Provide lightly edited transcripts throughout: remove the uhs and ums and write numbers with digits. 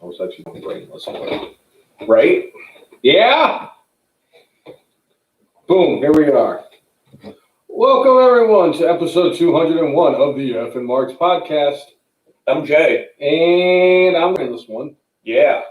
I was actually right. Let's play. Right? Yeah. Boom. Here we are. Welcome everyone to episode 201 of the F and Marks podcast. I'm Jay, and I'm in this one. Yeah.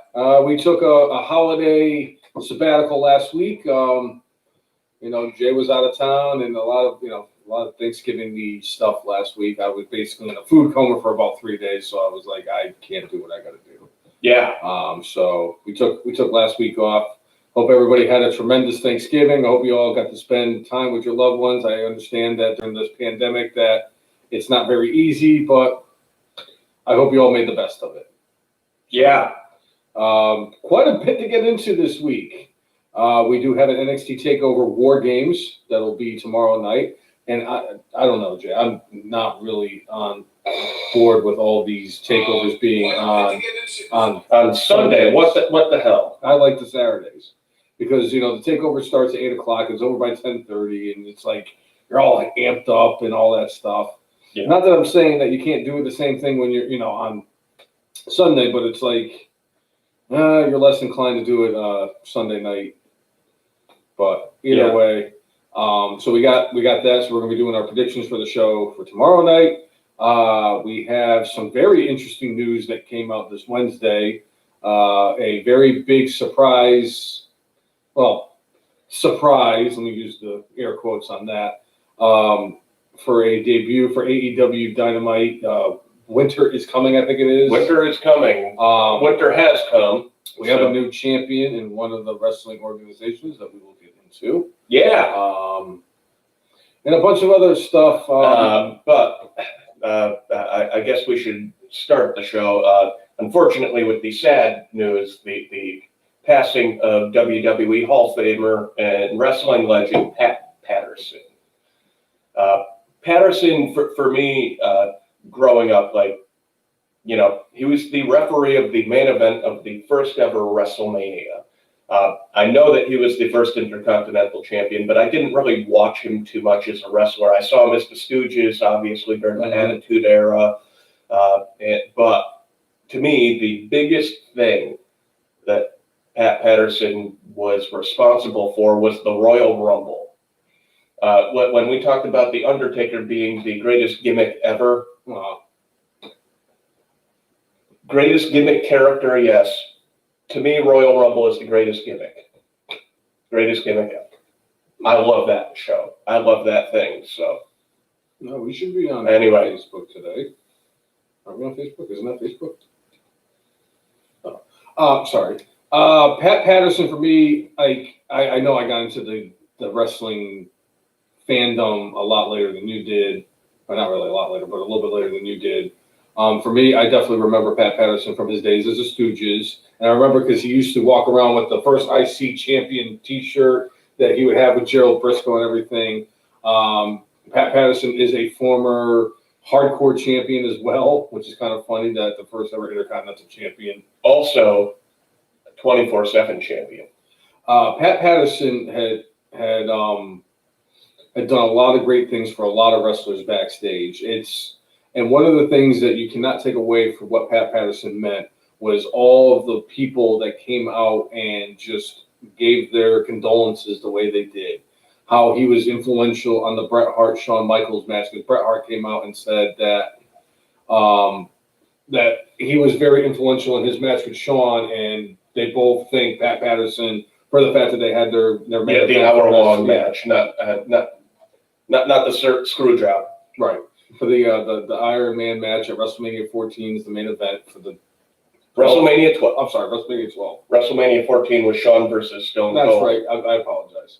We took a holiday sabbatical last week. Jay was out of town, and a lot of Thanksgiving stuff last week. I was basically in a food coma for about 3 days, so I was like, I can't do what I got to do. Yeah. So we took last week off. Hope everybody had a tremendous Thanksgiving. I hope you all got to spend time with your loved ones. I understand that during this pandemic that it's not very easy, but I hope you all made the best of it. Yeah. Quite a bit to get into this week. We do have an NXT TakeOver War Games that'll be tomorrow night. And I don't know, Jay. I'm not really on board with all these takeovers being on Sunday. What the hell? I like the Saturdays because the takeover starts at 8:00. It's over by 10:30, and it's like you're all like amped up and all that stuff. Yeah. Not that I'm saying that you can't do the same thing when you're on Sunday, but it's like you're less inclined to do it Sunday night. But either way. So we got that. So we're going to be doing our predictions for the show for tomorrow night. We have some very interesting news that came out this Wednesday. A very big surprise. Well, surprise. Let me use the air quotes on that. For a debut for AEW Dynamite. Winter is coming, I think it is. Winter is coming. Winter has come. We have a new champion in one of the wrestling organizations that we will get into. Yeah. And a bunch of other stuff. But I guess we should start the show. Unfortunately, with the sad news, the passing of WWE Hall of Famer and wrestling legend Pat Patterson. Patterson, for me, growing up, he was the referee of the main event of the first ever WrestleMania. I know that he was the first Intercontinental Champion, but I didn't really watch him too much as a wrestler. I saw him as the Stooges, obviously, during the Attitude Era. But to me, the biggest thing that Pat Patterson was responsible for was the Royal Rumble. When we talked about The Undertaker being the greatest gimmick ever, greatest gimmick character, yes. To me, Royal Rumble is the greatest gimmick. Greatest gimmick ever. I love that show. I love that thing. So. No, we should be on Facebook today. Are we on Facebook? Isn't that Facebook? Oh, sorry. Pat Patterson, for me, I know I got into the wrestling fandom a lot later than you did. Or not really a lot later, but a little bit later than you did. For me, I definitely remember Pat Patterson from his days as a Stooges. And I remember because he used to walk around with the first IC champion T-shirt that he would have with Gerald Briscoe and everything. Pat Patterson is a former hardcore champion as well, which is kind of funny that the first ever Intercontinental champion. Also, 24/7 champion. Pat Patterson had done a lot of great things for a lot of wrestlers backstage. And one of the things that you cannot take away from what Pat Patterson meant was all of the people that came out and just gave their condolences the way they did. How he was influential on the Bret Hart-Shawn Michaels match, because Bret Hart came out and said that that he was very influential in his match with Shawn, and they both thank Pat Patterson for the fact that they had their the hour-long match, not the screw job. Right. For the Iron Man match at WrestleMania 14 is the main event for the WrestleMania 12. I'm sorry, WrestleMania 12. WrestleMania 14 was Shawn versus Stone Cold. That's right. I apologize.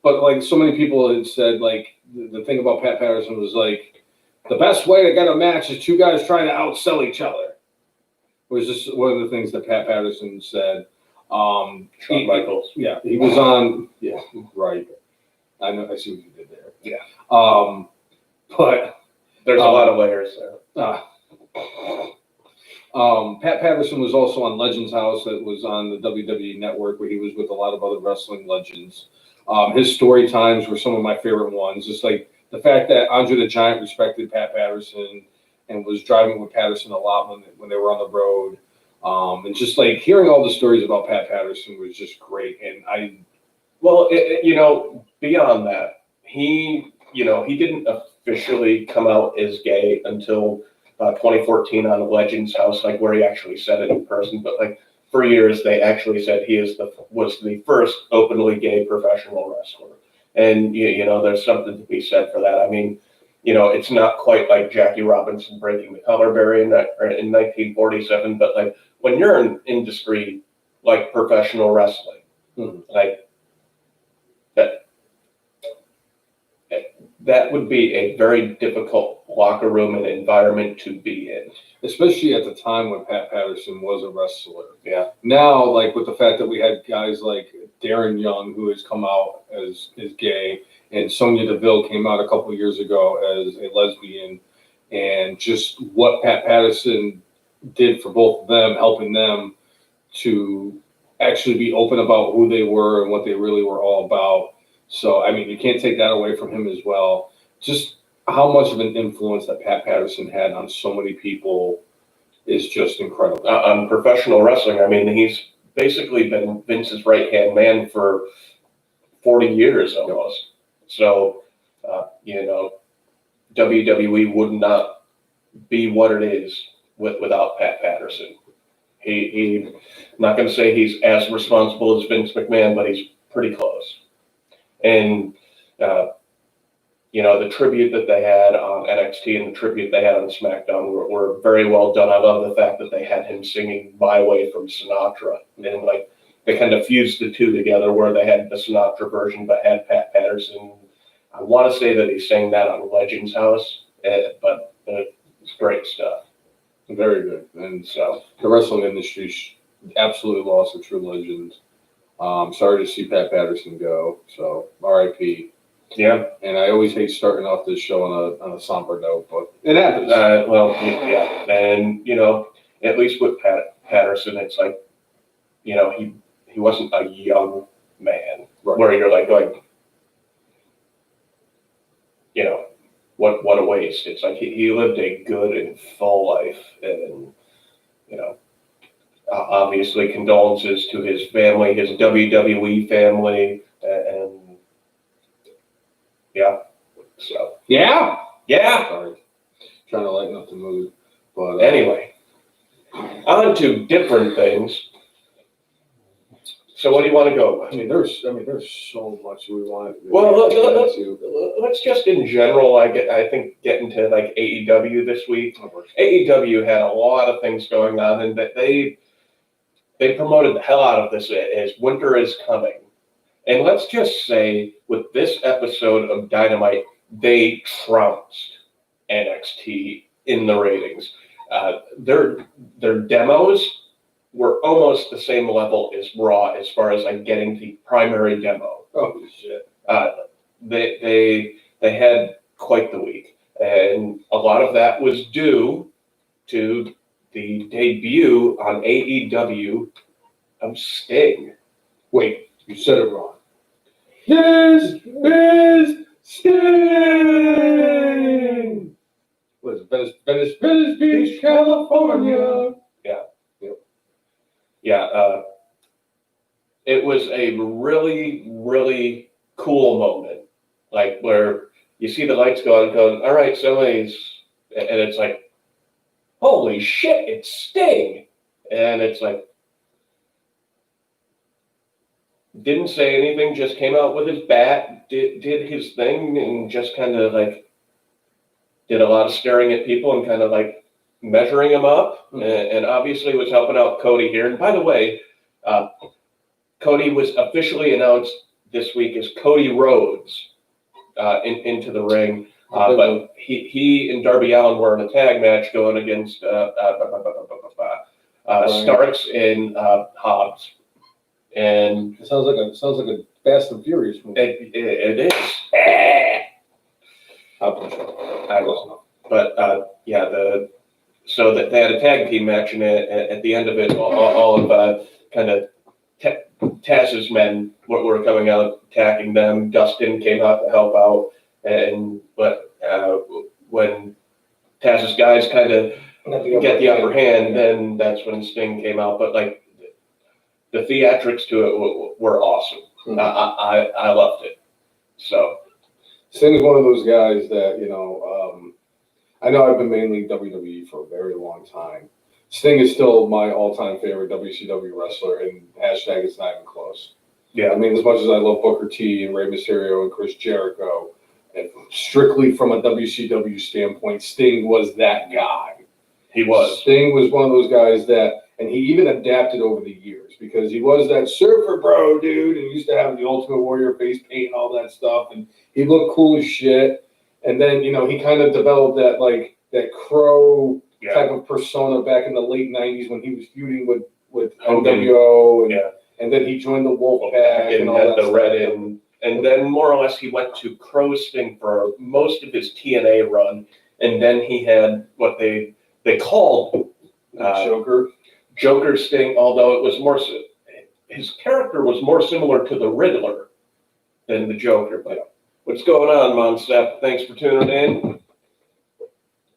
But like so many people had said, like the thing about Pat Patterson was like the best way to get a match is two guys trying to outsell each other. It was just one of the things that Pat Patterson said. Shawn Michaels. Yeah, he was on. Yeah, right. I know. I see what you did there. Yeah. But there's a lot of layers there. Pat Patterson was also on Legends House, that was on the WWE Network, where he was with a lot of other wrestling legends. His story times were some of my favorite ones. Just like the fact that Andre the Giant respected Pat Patterson, and was driving with Patterson a lot when they were on the road. And just like hearing all the stories about Pat Patterson was just great. And beyond that, he didn't officially come out as gay until 2014 on Legends House, like where he actually said it in person. But like for years, they actually said he was the first openly gay professional wrestler. And there's something to be said for that. I mean, it's not quite like Jackie Robinson breaking the color barrier in 1947, but like when you're in industry like professional wrestling, like that would be a very difficult locker room and environment to be in. Especially at the time when Pat Patterson was a wrestler. Yeah. Now, like with the fact that we had guys like Darren Young, who has come out as gay, and Sonya Deville came out a couple of years ago as a lesbian, and just what Pat Patterson did for both of them, helping them to actually be open about who they were and what they really were all about. So, I mean, you can't take that away from him as well. Just how much of an influence that Pat Patterson had on so many people is just incredible. On professional wrestling, I mean, he's basically been Vince's right-hand man for 40 years almost. So, WWE would not be what it is without Pat Patterson. I'm not going to say he's as responsible as Vince McMahon, but he's pretty close. And, the tribute that they had on NXT and the tribute they had on SmackDown were very well done. I love the fact that they had him singing My Way from Sinatra. And, like, they kind of fused the two together where they had the Sinatra version but had Pat Patterson. I want to say that he sang that on Legends House, but it's great stuff. Very good. And so the wrestling industry absolutely lost a true legend. Sorry to see Pat Patterson go. So R.I.P. Yeah. And I always hate starting off this show on a somber note, but it happens. Yeah. And, at least with Patterson, it's like, he wasn't a young man, right, where you're like going, what a waste. It's like he lived a good and full life, and obviously condolences to his family, his WWE family, and yeah. So yeah. Sorry, trying to lighten up the mood, but anyway, on to different things. So what do you want to go with? I mean, there's so much we want. Well, let's just in general. I think get into like AEW this week. AEW had a lot of things going on, and that they promoted the hell out of this as Winter is Coming. And let's just say with this episode of Dynamite, they trounced NXT in the ratings. Their demos were almost the same level as Raw as far as like getting the primary demo. Oh shit! They had quite the week, and a lot of that was due to the debut on AEW of Sting. Wait, you said it wrong. This is Sting. What is it? Venice Beach, California. Yeah. It was a really, really cool moment, like where you see the lights going, all right, somebody's, and it's like, holy shit, it's Sting. And it's like, didn't say anything, just came out with his bat, did his thing, and just kind of like did a lot of staring at people and kind of like measuring him up, and obviously was helping out Cody here. And by the way, Cody was officially announced this week as Cody Rhodes into the ring. But he and Darby Allin were in a tag match going against Starks and Hobbs. And it sounds like a Fast and Furious movie. It is. I will. But so that they had a tag team match, and at the end of it, all of kind of Taz's men were coming out attacking them. Dustin came out to help out, but when Taz's guys kind of get the upper hand, then that's when Sting came out. But like the theatrics to it were awesome. Mm-hmm. I loved it. So Sting is one of those guys that, I know I've been mainly WWE for a very long time. Sting is still my all-time favorite WCW wrestler, and hashtag it's not even close. Yeah. I mean, as much as I love Booker T and Rey Mysterio and Chris Jericho, and strictly from a WCW standpoint, Sting was that guy. He was. Sting was one of those guys that, and he even adapted over the years because he was that surfer bro dude and used to have the Ultimate Warrior face paint and all that stuff, and he looked cool as shit. And then, he kind of developed that Crow type of persona back in the late 90s when he was feuding with NWO, and then he joined the Wolfpack and all had that the stuff. Red and then more or less he went to Crow Sting for most of his TNA run, and then he had what they called Joker Sting, although it was more his character was more similar to the Riddler than the Joker. But what's going on, Monsep? Thanks for tuning in.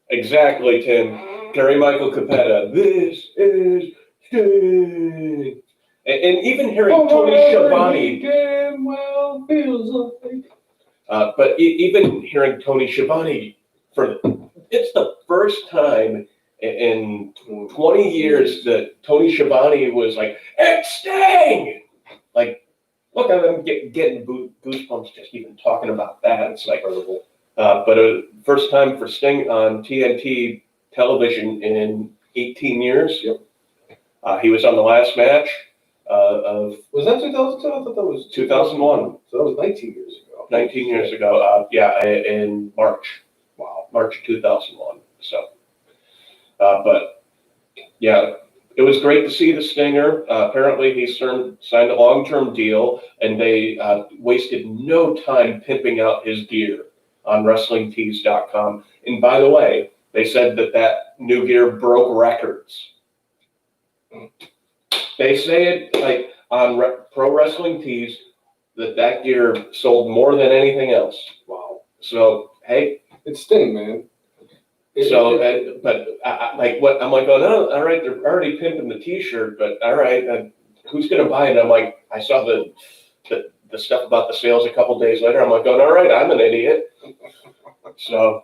Exactly, Tim. Gary Michael Capetta. This is Sting. And even hearing Tony Schiavone. But even hearing Tony Schiavone it's the first time in 20 years that Tony Schiavone was like, "It's Sting!" Like, look, I'm getting goosebumps just even talking about that. It's like incredible. But it was first time for Sting on TNT television in 18 years. Yep. He was on the last match was that 2002? I thought that was 2001. So that was 19 years ago. 19 years ago. In March. Wow. March 2001. So, but yeah, it was great to see the Stinger. Apparently, he signed a long-term deal, and they wasted no time pimping out his gear on WrestlingTees.com. And by the way, they said that new gear broke records. They say it like on Pro Wrestling Tees that gear sold more than anything else. Wow. So hey, it's Sting, man. But like what I'm like, oh, all right, they're already pimping the T-shirt, but all right, who's gonna buy it? I'm like, I saw the stuff about the sales a couple days later. I'm like, going, all right, I'm an idiot. So,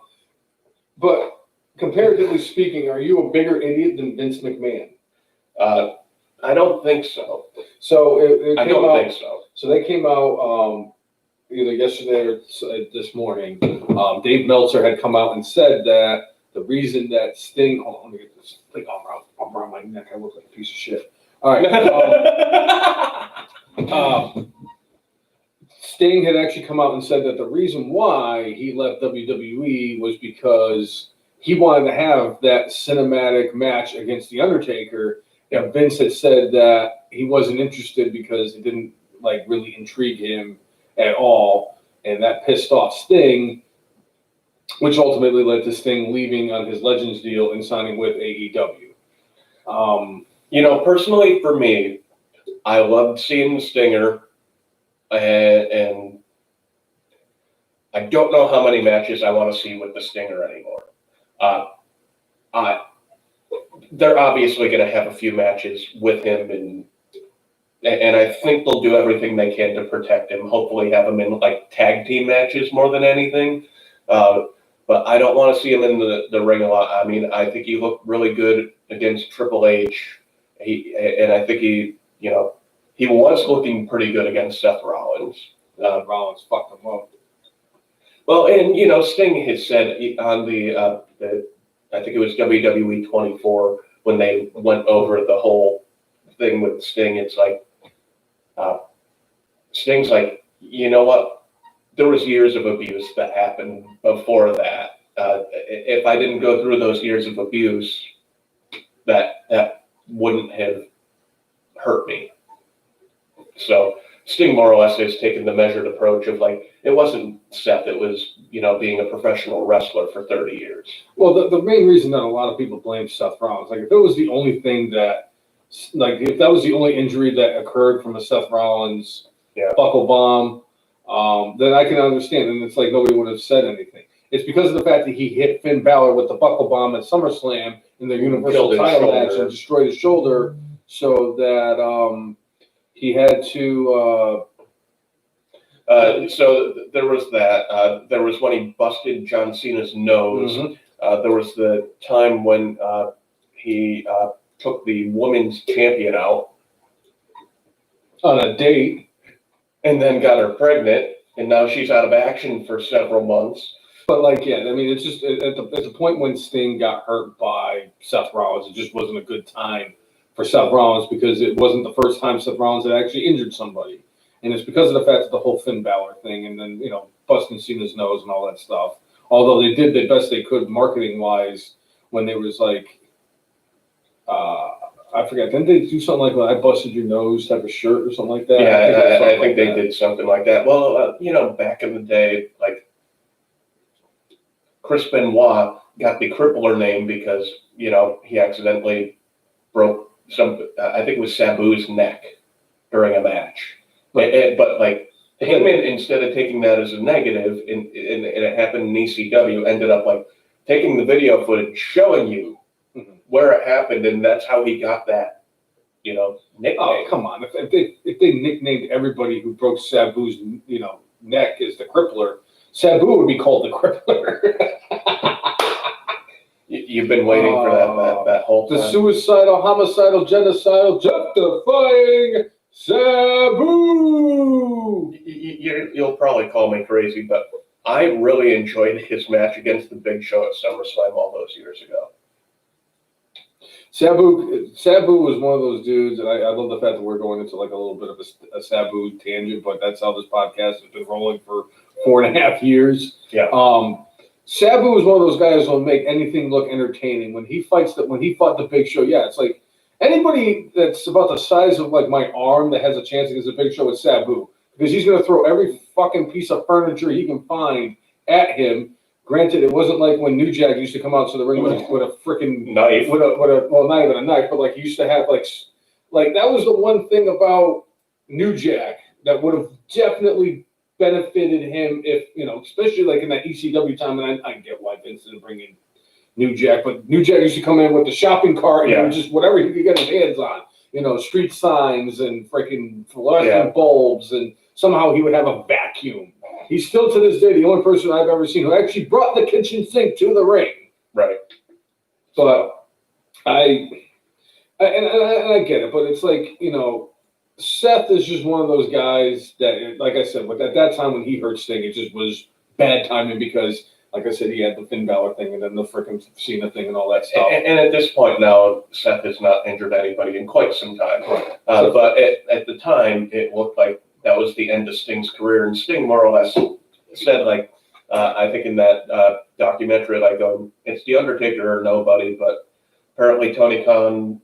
but comparatively speaking, are you a bigger idiot than Vince McMahon? I don't think so. So I don't think so. So they came out either yesterday or this morning. Dave Meltzer had come out and said that the reason that Sting, hold on, let me get this thing around my neck. I look like a piece of shit. All right. Sting had actually come out and said that the reason why he left WWE was because he wanted to have that cinematic match against The Undertaker. And Vince had said that he wasn't interested because it didn't really intrigue him at all. And that pissed off Sting, which ultimately led to Sting leaving on his Legends deal and signing with AEW. Personally for me, I loved seeing the Stinger. And I don't know how many matches I want to see with the Stinger anymore. They're obviously going to have a few matches with him, and I think they'll do everything they can to protect him. Hopefully, have him in tag team matches more than anything. But I don't want to see him in the ring a lot. I mean, I think he looked really good against Triple H. I think he was looking pretty good against Seth Rollins. Rollins fucked him up. Well, and Sting had said on the I think it was WWE 24 when they went over the whole thing with Sting. It's like Sting's like, you know what? There was years of abuse that happened before that. If I didn't go through those years of abuse, that wouldn't have hurt me. So Sting more or less has taken the measured approach of it wasn't Seth, it was, being a professional wrestler for 30 years. Well, the main reason that a lot of people blame Seth Rollins, if it was the only thing that, if that was the only injury that occurred from a Seth Rollins buckle bomb, then I can understand. And it's nobody would have said anything. It's because of the fact that he hit Finn Balor with the buckle bomb at SummerSlam in the Universal Killed his title match shoulder. and destroyed his shoulder, so that he had to. So there was that. There was when he busted John Cena's nose. Mhm. There was the time when he took the women's champion out On a date. and then got her pregnant, and now she's out of action for several months. But like, yeah, I mean, it's just at the point when Sting got hurt by Seth Rollins, it just wasn't a good time for Seth Rollins because it wasn't the first time Seth Rollins had actually injured somebody. And it's because of the fact that the whole Finn Balor thing and then, busting Cena's nose and all that stuff. Although they did the best they could marketing-wise when there was like, I forget, didn't they do something like I busted your nose type of shirt or something like that? Yeah, I think they did something like that. Well, back in the day, like Chris Benoit got the Crippler name because, he accidentally broke I think it was Sabu's neck during a match. But like Heyman, instead of taking that as a negative, and it happened in ECW, ended up like taking the video footage, showing you where it happened, and that's how he got that, nickname. Oh, come on! If they nicknamed everybody who broke Sabu's neck as the Crippler, Sabu would be called the Crippler. You've been waiting for that whole time. The suicidal, homicidal, genocidal, justifying Sabu. You'll probably call me crazy, but I really enjoyed his match against the Big Show at SummerSlam all those years ago. Sabu was one of those dudes, and I love the fact that we're going into like a little bit of a Sabu tangent, but that's how this podcast has been rolling for 4.5 years. Yeah. Sabu was one of those guys who'll make anything look entertaining. When he fought the Big Show, yeah, it's like anybody that's about the size of like my arm that has a chance against the Big Show is Sabu, because he's going to throw every fucking piece of furniture he can find at him. Granted, it wasn't like when New Jack used to come out to the ring with a freaking knife, well, not even a knife, but like he used to have like that was the one thing about New Jack that would have definitely benefited him if, especially like in that ECW time, and I get why Vince didn't bring in New Jack, but New Jack used to come in with the shopping cart and just whatever he could get his hands on, street signs and freaking fluorescent bulbs, and somehow he would have a vacuum. He's still to this day the only person I've ever seen who actually brought the kitchen sink to the ring. Right. But I get it, but it's like, Seth is just one of those guys that, like I said, but at that time when he hurt Sting, it just was bad timing because, like I said, he had the Finn Balor thing and then the freaking Cena thing and all that stuff. And at this point now, Seth has not injured anybody in quite some time. Right. But at the time, it looked like that was the end of Sting's career. And Sting more or less said, like, I think in that documentary, like, it's The Undertaker or nobody, but apparently Tony Khan,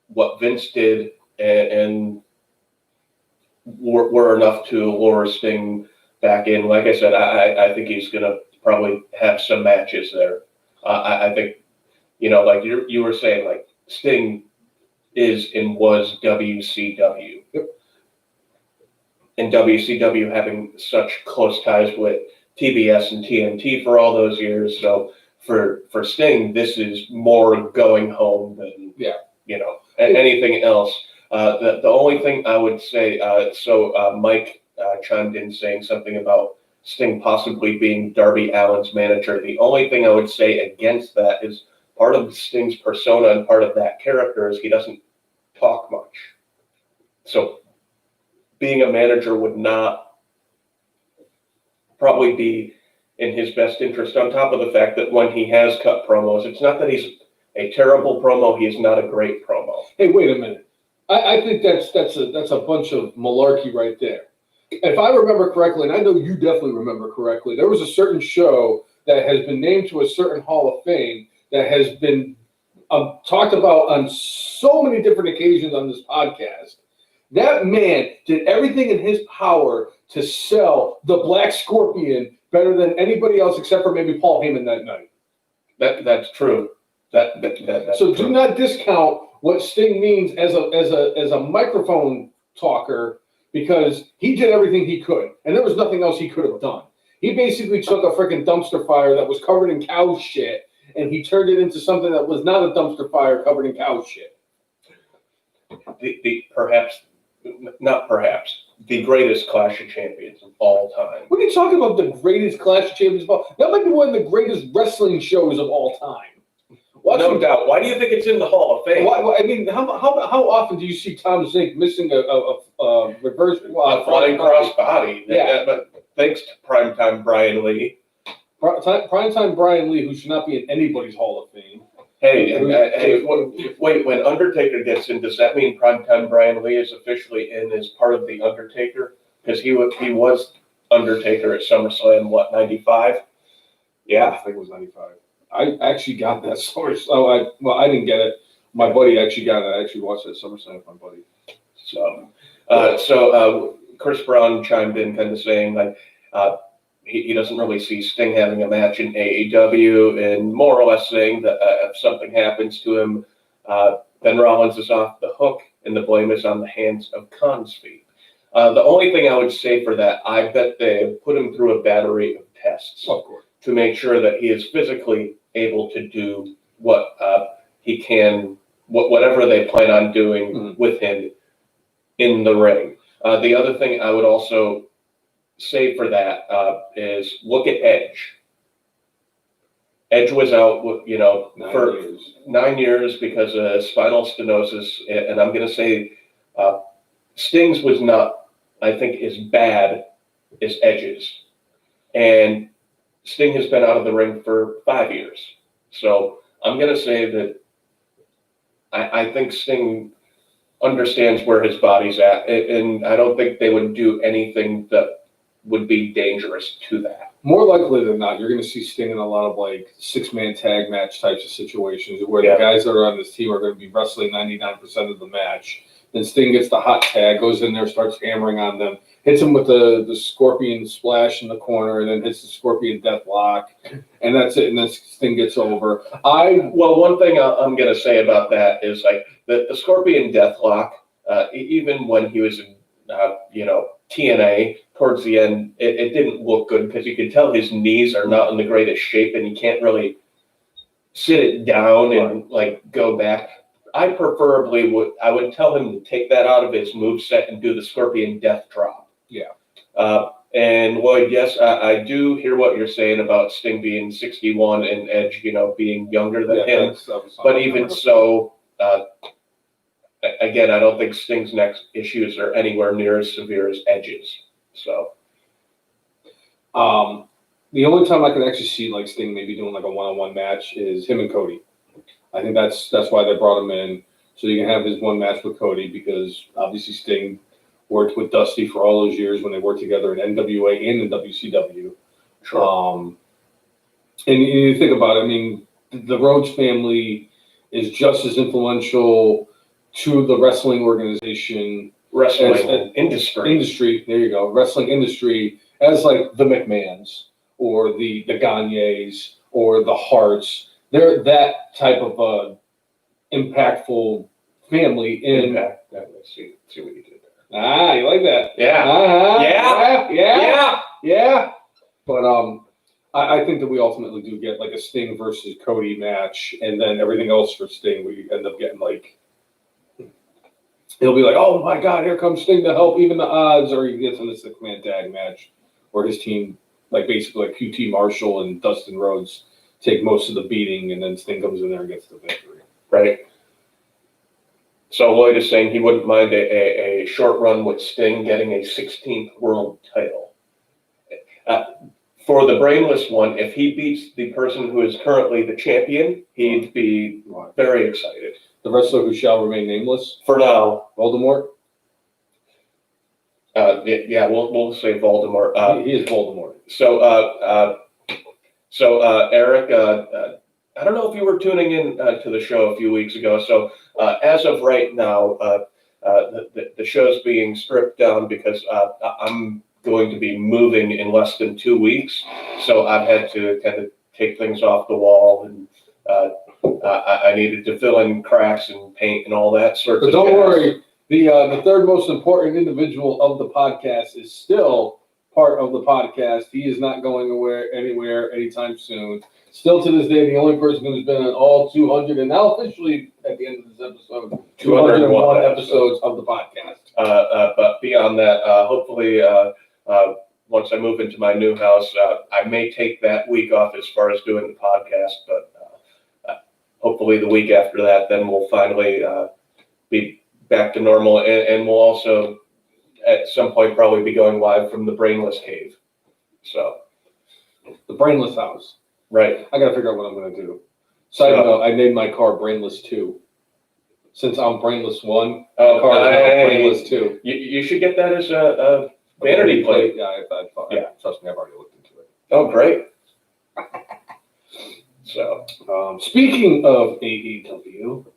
what Vince did, and were enough to lure Sting back in. Like I said, I think he's going to probably have some matches there. I think, like you were saying, like Sting is and was WCW. Yep. And WCW having such close ties with TBS and TNT for all those years. So for Sting, this is more going home than, anything else. The only thing I would say, Mike chimed in saying something about Sting possibly being Darby Allin's manager. The only thing I would say against that is part of Sting's persona and part of that character is he doesn't talk much. So being a manager would not probably be in his best interest, on top of the fact that when he has cut promos, it's not that he's a terrible promo, he is not a great promo. Hey, wait a minute. I think that's a bunch of malarkey right there. If I remember correctly, and I know you definitely remember correctly, there was a certain show that has been named to a certain Hall of Fame that has been talked about on so many different occasions on this podcast. That man did everything in his power to sell the Black Scorpion better than anybody else except for maybe Paul Heyman that night. That's true. That's so true. Do not discount what Sting means as a microphone talker, because he did everything he could, and there was nothing else he could have done. He basically took a freaking dumpster fire that was covered in cow shit, and he turned it into something that was not a dumpster fire covered in cow shit. The greatest Clash of Champions of all time. What are you talking about? The greatest Clash of Champions of all? That might be one of the greatest wrestling shows of all time. No doubt. Why do you think it's in the Hall of Fame? I mean, how often do you see Tom Zink missing a reverse flying crossbody? Yeah. But thanks to Primetime Bryan Lee. Primetime Bryan Lee, who should not be in anybody's Hall of Fame. Wait, when Undertaker gets in, does that mean Primetime Bryan Lee is officially in as part of The Undertaker? Because he was Undertaker at SummerSlam, 95? Yeah. I think it was 95. I actually got that source. I didn't get it. My buddy actually got it. I actually watched that SummerSlam with my buddy. So Chris Brown chimed in kind of saying, like, he doesn't really see Sting having a match in AEW, and more or less saying that if something happens to him, then Rollins is off the hook, and the blame is on the hands of Khan's feet. The only thing I would say for that, I bet they put him through a battery of tests to make sure that he is physically able to do what he can, whatever they plan on doing with him in the ring. The other thing I would also say for that is look at Edge. Edge was out, for 9 years because of spinal stenosis, and I'm going to say Sting's was not, I think, as bad as Edge's. And Sting has been out of the ring for 5 years. So I'm going to say that I think Sting understands where his body's at, and I don't think they would do anything that would be dangerous to that. More likely than not, you're going to see Sting in a lot of like 6-man tag match types of situations where the guys that are on this team are going to be wrestling 99% of the match. Then Sting gets the hot tag, goes in there, starts hammering on them, hits him with the Scorpion Splash in the corner, and then hits the Scorpion Death Lock, and that's it. And then Sting gets over. One thing I'm going to say about that is like the Scorpion Death Lock. Even when he was in, TNA towards the end, it didn't look good because you could tell his knees are not in the greatest shape, and he can't really sit it down and like go back. I would tell him to take that out of his moveset and do the Scorpion Death Drop. Yeah. And Lloyd, yes, I do hear what you're saying about Sting being 61 and Edge, being younger than him. But even so, again, I don't think Sting's next issues are anywhere near as severe as Edge's. So, the only time I could actually see like Sting maybe doing like a one-on-one match is him and Cody. I think that's why they brought him in, so you can have his one match with Cody, because obviously Sting worked with Dusty for all those years when they worked together in NWA and in WCW. Sure. And you think about it, I mean, the Rhodes family is just as influential to the wrestling organization, industry. There you go, wrestling industry, as like the McMahons or the Gagnes or the Harts. They're that type of impactful family. Let's see what you did there. You like that? Yeah. Yeah. But I think that we ultimately do get like a Sting versus Cody match, and then everything else for Sting, we end up getting like, he'll be like, oh my God, here comes Sting to help even the odds, or he gets in the 6-man tag match where his team, like basically like QT Marshall and Dustin Rhodes, take most of the beating, and then Sting comes in there and gets the victory. Right. So Lloyd is saying he wouldn't mind a short run with Sting getting a 16th world title. For the brainless one, if he beats the person who is currently the champion, he'd be very excited. The wrestler who shall remain nameless? For now. Voldemort? We'll say Voldemort. He is Voldemort. So, Eric, I don't know if you were tuning in to the show a few weeks ago. So, as of right now, the show's being stripped down because I'm going to be moving in less than 2 weeks. So I've had to kind of take things off the wall, and I needed to fill in cracks and paint and all that sort of stuff. But don't worry, the third most important individual of the podcast is still part of the podcast. He is not going anywhere anytime soon. Still to this day, the only person who's been on all 200, and now officially at the end of this episode, 201 episodes of the podcast. But beyond that, hopefully, once I move into my new house, I may take that week off as far as doing the podcast, but hopefully the week after that, then we'll finally be back to normal, and we'll also at some point probably be going live from the Brainless Cave. So the Brainless House. Right. I got to figure out what I'm going to do. Side note, I named my car Brainless 2. Since I'm Brainless 1, the car is now Brainless 2. You should get that as a vanity plate. Yeah, trust me, I've already looked into it. Oh, great. So, speaking of AEW,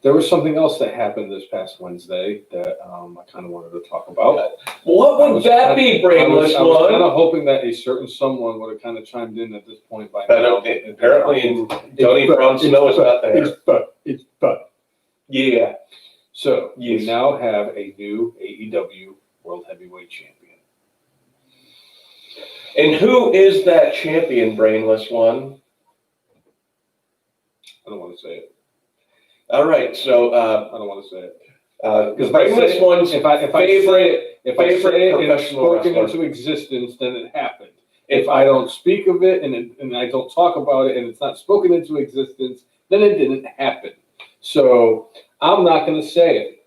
there was something else that happened this past Wednesday that I kind of wanted to talk about. What would that be, Brainless One? I was kind of hoping that a certain someone would have kind of chimed in at this point by now. Apparently, Tony Brown Snow is not there. It's fun. Yeah. So, we now have a new AEW World Heavyweight Champion. And who is that champion, Brainless One? I don't want to say it. All right, so I don't want to say it because Brainless One's favorite professional spoken into existence, then it happened. If I don't speak of it and I don't talk about it and it's not spoken into existence, then it didn't happen. So I'm not going to say it.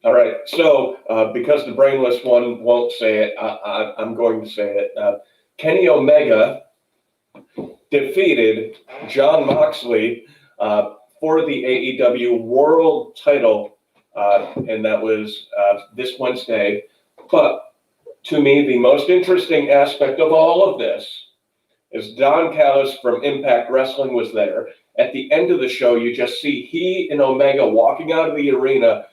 All right, so because the Brainless One won't say it, I'm going to say it. Kenny Omega defeated Jon Moxley for the AEW World Title, and that was this Wednesday. But to me, the most interesting aspect of all of this is Don Callis from Impact Wrestling was there. At the end of the show, you just see he and Omega walking out of the arena,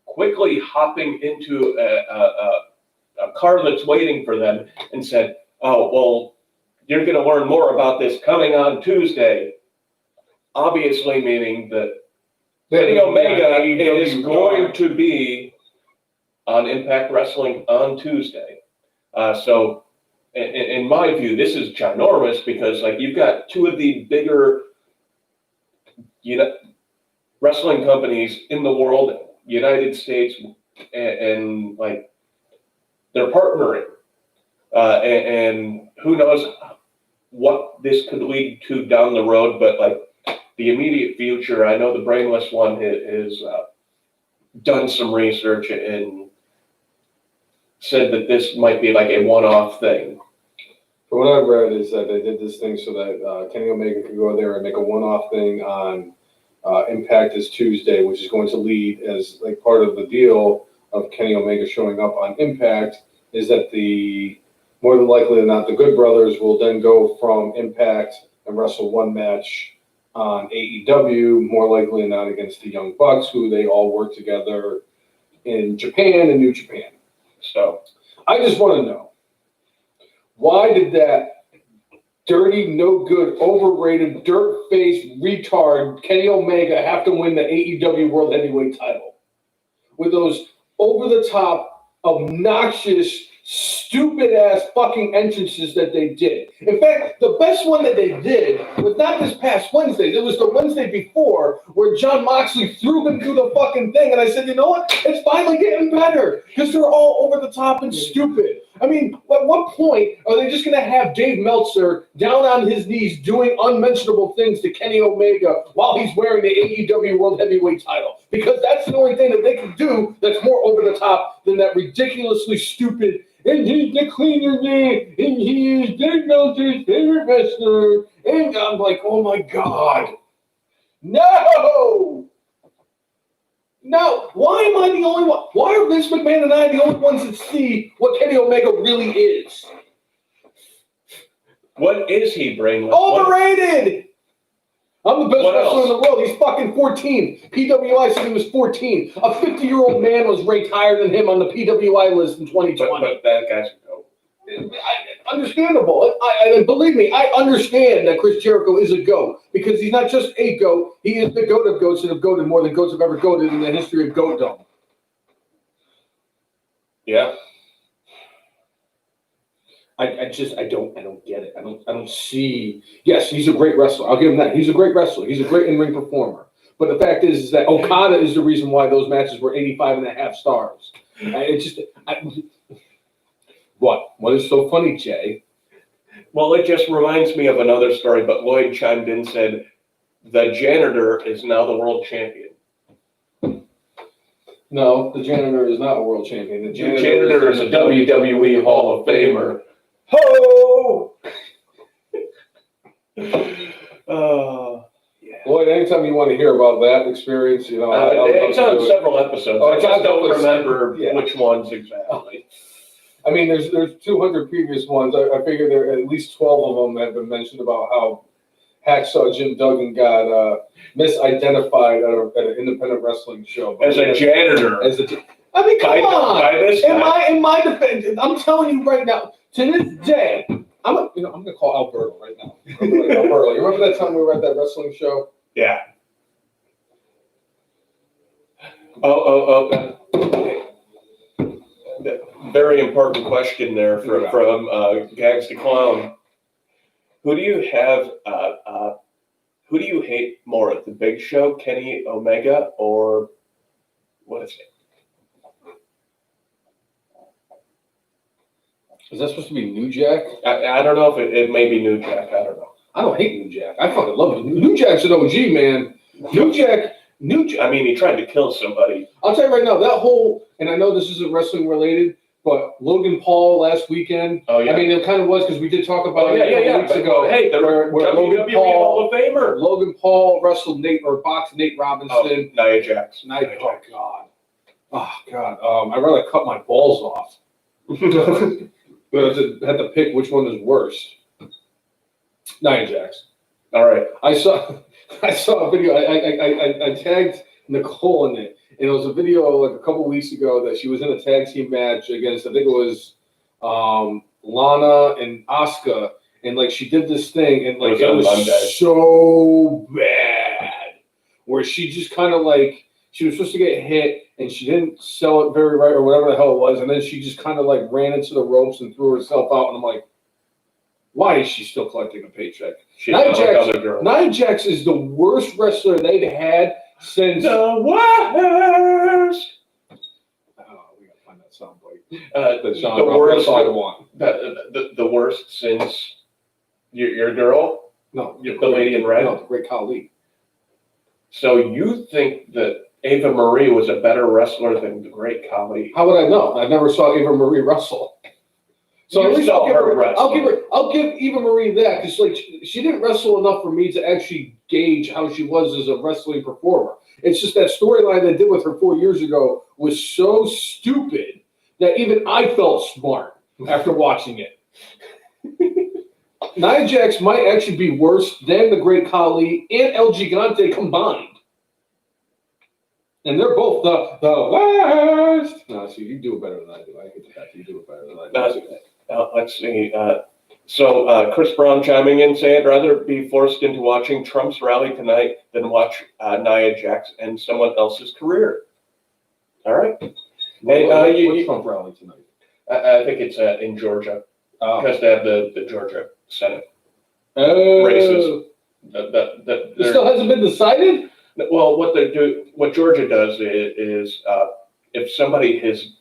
quickly hopping into a car that's waiting for them, and said, "Oh, well, you're going to learn more about this coming on Tuesday." Obviously meaning that Kenny Omega is going to be on Impact Wrestling on Tuesday. So in my view, this is ginormous because like you've got two of the bigger wrestling companies in the world, United States, and like they're partnering. And who knows what this could lead to down the road, but like the immediate future, I know the Brainless One has done some research and said that this might be like a one-off thing. From what I've read is that they did this thing so that Kenny Omega could go there and make a one-off thing on Impact this Tuesday, which is going to lead as like part of the deal of Kenny Omega showing up on Impact is that more than likely than not, the Good Brothers will then go from Impact and wrestle one match on AEW, more likely than not against the Young Bucks, who they all work together in Japan and New Japan. So I just want to know, why did that dirty, no good, overrated, dirt-faced retard Kenny Omega have to win the AEW World Heavyweight title? With those over-the-top, obnoxious, stupid-ass fucking entrances that they did. In fact, the best one that they did was not this past Wednesday. It was the Wednesday before where Jon Moxley threw him through the fucking thing. And I said, you know what? It's finally getting better because they're all over the top and stupid. I mean, at what point are they just going to have Dave Meltzer down on his knees doing unmentionable things to Kenny Omega while he's wearing the AEW World Heavyweight title? Because that's the only thing that they can do that's more over the top than that ridiculously stupid, and he's the cleaner man, and he is Dave Meltzer's favorite wrestler. And I'm like, oh my God. No! Now, why am I the only one? Why are Vince McMahon and I the only ones that see what Kenny Omega really is? What is he, Brainless? Overrated! I'm the best What wrestler else? in the world. He's fucking 14. PWI said he was 14. A 50-year-old man was ranked higher than him on the PWI list in 2020. But that guy's a goat. Understandable. I believe me, I understand that Chris Jericho is a GOAT because he's not just a GOAT. He is the GOAT of GOATs that have goated more than GOATs have ever goated in the history of GOATdom. Yeah. I don't get it. I don't see. Yes, he's a great wrestler. I'll give him that. He's a great wrestler. He's a great in-ring performer. But the fact is that Okada is the reason why those matches were 85.5 stars. What is so funny, Jay? Well, it just reminds me of another story, but Lloyd chimed in and said, the janitor is now the world champion. No, the janitor is not a world champion. The janitor is a WWE Hall of Famer. Ho! Lloyd, anytime you want to hear about that experience, it's on several episodes. Oh, I just don't remember which ones exactly. I mean, there's 200 previous ones. I figure there at least 12 of them have been mentioned about how Hacksaw Jim Duggan got misidentified at an independent wrestling show as a janitor. I mean, come on. By this guy. In my defense, I'm telling you right now. To this day, I'm gonna call Alberto right now. Alberto, you remember that time we were at that wrestling show? Yeah. Very important question there from Gags to Clown. Who do you have? Who do you hate more, the Big Show, Kenny Omega, or what is it? Is that supposed to be New Jack? I don't know if it may be New Jack. I don't know. I don't hate New Jack. I fucking love it. New Jack's an OG, man. New Jack. I mean, he tried to kill somebody. I'll tell you right now, that whole, and I know this isn't wrestling related, but Logan Paul last weekend. Oh yeah. I mean, it kind of was because we did talk about it a couple weeks ago. Hey, where Logan Hall of Famer. Logan Paul wrestled boxed Nate Robinson. Oh, Nia Jax. Oh God. Oh God. I'd rather cut my balls off. But I had to pick which one is worse. Nia Jax. All right. I saw a video. I tagged Nicole in it, and it was a video like a couple weeks ago that she was in a tag team match against, I think it was Lana and Asuka, and like she did this thing, and like it was so bad, where she just kind of like she was supposed to get hit, and she didn't sell it very right or whatever the hell it was, and then she just kind of like ran into the ropes and threw herself out, and I'm like, why is she still collecting a paycheck? Nia Jax is the worst wrestler they've had since the worst. Oh, we gotta find that soundbite. The worst. I want. The worst since your girl. No, the lady in red. No, the Great Khali. So you think that Ava Marie was a better wrestler than the Great Khali? How would I know? I never saw Ava Marie wrestle. So at least I'll give Eva Marie that, because like she didn't wrestle enough for me to actually gauge how she was as a wrestling performer. It's just that storyline they did with her 4 years ago was so stupid that even I felt smart after watching it. Nia Jax might actually be worse than the Great Khali and El Gigante combined. And they're both the worst. No, see, you do it better than I do. I get the fact you do it better than I do. Let's see. So Chris Brown chiming in saying, I'd rather be forced into watching Trump's rally tonight than watch Nia Jax and someone else's career. All right. What's Trump rally tonight? I think it's in Georgia, because they have the Georgia Senate races. It still hasn't been decided? Well, what Georgia does is if somebody has,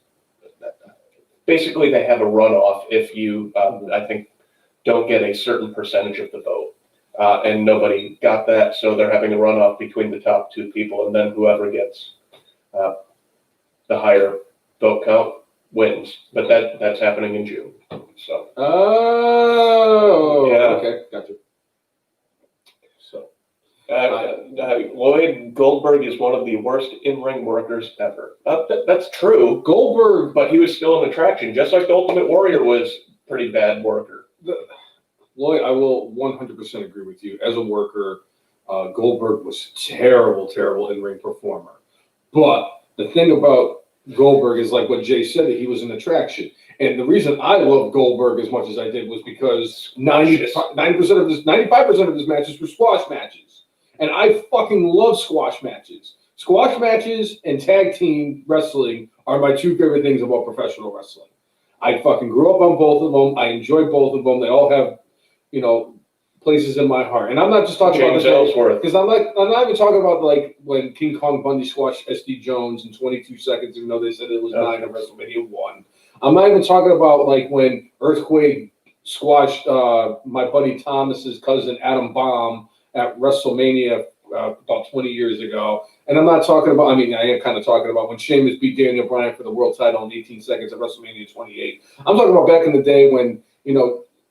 basically they have a runoff if you, I think, don't get a certain percentage of the vote. And nobody got that, so they're having a runoff between the top two people, and then whoever gets the higher vote count wins. But that's happening in June. So. Oh. Yeah. Okay, gotcha. So. Lloyd Goldberg is one of the worst in-ring workers ever. That's true. Goldberg, but he was still an attraction, just like the Ultimate Warrior was a pretty bad worker. Lloyd, I will 100% agree with you. As a worker, Goldberg was terrible in-ring performer. But the thing about Goldberg is like what Jay said, that he was an attraction. And the reason I love Goldberg as much as I did was because 95% of his matches were squash matches. And I fucking love squash matches. Squash matches and tag team wrestling are my two favorite things about professional wrestling. I fucking grew up on both of them. I enjoy both of them. They all have, places in my heart. And I'm not just talking James about Ellsworth. because I'm not even talking about like when King Kong Bundy squashed SD Jones in 22 seconds, even though they said it was 9 at WrestleMania 1. I'm not even talking about like when Earthquake squashed my buddy Thomas's cousin Adam Bomb at WrestleMania about 20 years ago. And I'm not talking about, I am kind of talking about when Sheamus beat Daniel Bryan for the world title in 18 seconds at WrestleMania 28. I'm talking about back in the day when,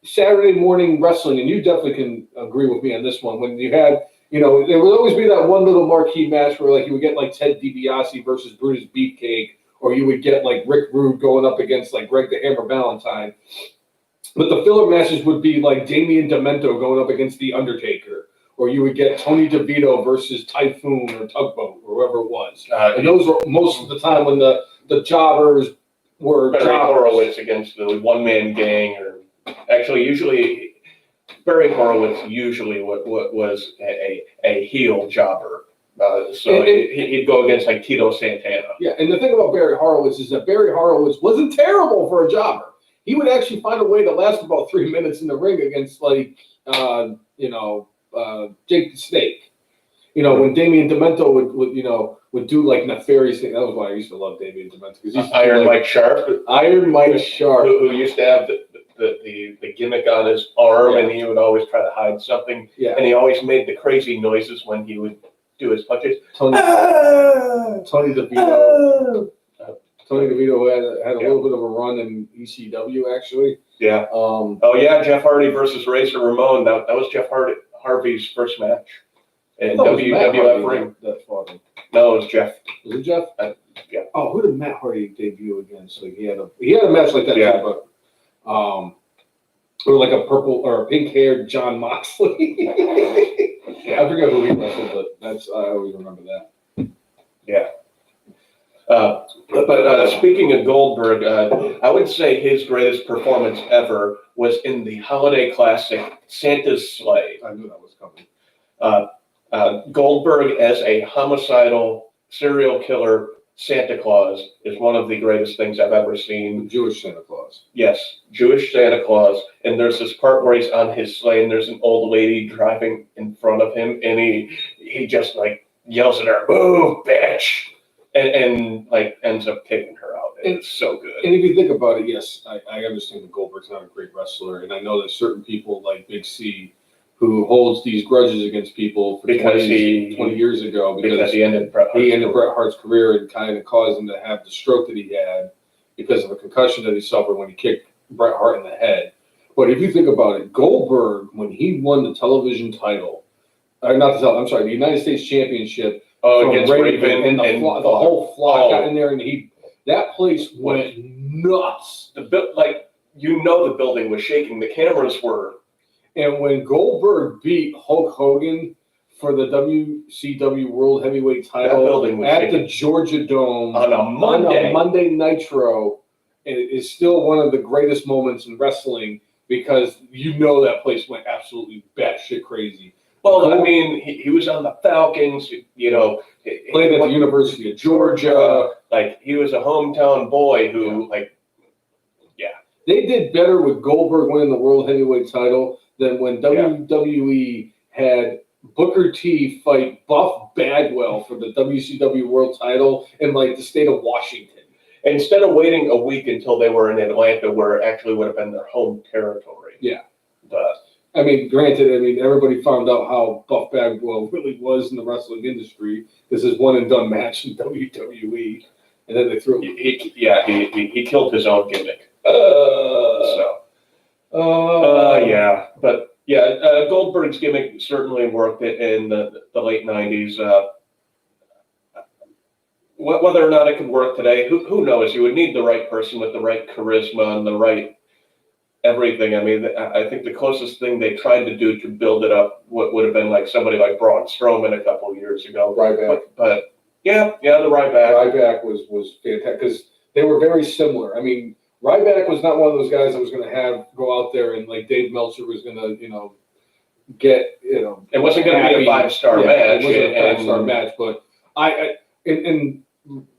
Saturday morning wrestling, and you definitely can agree with me on this one, when you had, there would always be that one little marquee match where like you would get like Ted DiBiase versus Brutus Beefcake, or you would get like Rick Rude going up against like Greg the Hammer Valentine. But the filler matches would be like Damien Demento going up against The Undertaker, or you would get Tony DeVito versus Typhoon or Tugboat or whoever it was. And those were most of the time when the jobbers were Barry Horowitz against the one-man gang, or actually usually Barry Horowitz usually was a heel jobber. He'd go against like Tito Santana. Yeah, and the thing about Barry Horowitz is that Barry Horowitz wasn't terrible for a jobber. He would actually find a way to last about 3 minutes in the ring against like Jake the Snake. When Damien Demento would do like nefarious things. That was why I used to love Damien Demento, because Iron Mike Sharp, who used to have the gimmick on his arm, and he would always try to hide something. Yeah, and he always made the crazy noises when he would do his punches. Tony DeVito. Tony DeVito had a little bit of a run in ECW, actually. Yeah. Jeff Hardy versus Razor Ramon. That was Jeff Harvey's first match in WWF ring. That fought him. No, it was Jeff. Was it Jeff? Yeah. Oh, who did Matt Hardy debut against? Like he had a match like that. Yeah. Too, but or like a purple or a pink haired John Moxley. I forget who he wrestled, but I always remember that. Yeah. But speaking of Goldberg, I would say his greatest performance ever was in the Holiday Classic, Santa's Slay. I knew that was coming. Goldberg as a homicidal serial killer Santa Claus is one of the greatest things I've ever seen. The Jewish Santa Claus. Yes, Jewish Santa Claus. And there's this part where he's on his sleigh and there's an old lady driving in front of him, and he just like yells at her, "Move, bitch!" And like ends up taking her out. It's so good. And if you think about it, yes, I understand that Goldberg's not a great wrestler, and I know that certain people like Big C, who holds these grudges against people for 20 years ago because he ended Bret Hart's career and kind of caused him to have the stroke that he had because of a concussion that he suffered when he kicked Bret Hart in the head. But if you think about it, Goldberg, when he won the television title, the United States Championship, against Raven and the whole flock got in there, and that place went nuts. The building was shaking. The cameras were. And when Goldberg beat Hulk Hogan for the WCW World Heavyweight title at the Georgia Dome on a Monday Nitro, it is still one of the greatest moments in wrestling because that place went absolutely batshit crazy. Well, he was on the Falcons, played at the University of Georgia. He was a hometown boy who, They did better with Goldberg winning the World Heavyweight title than when WWE had Booker T fight Buff Bagwell for the WCW World title in, the state of Washington. Instead of waiting a week until they were in Atlanta, where it actually would have been their home territory. Yeah. But granted, everybody found out how Buff Bagwell really was in the wrestling industry. This is one and done match in WWE, and then they threw him. He killed his own gimmick. Goldberg's gimmick certainly worked in the late 90s. Whether or not it could work today, who knows? You would need the right person with the right charisma and the right everything. I think the closest thing they tried to do to build it up would have been like somebody like Braun Strowman a couple of years ago. Ryback. But the Ryback. Ryback was fantastic because they were very similar. Ryback was not one of those guys that was going to go out there and like Dave Meltzer was going to, get, it wasn't going to be a 5-star match. It wasn't a 5-star match, but and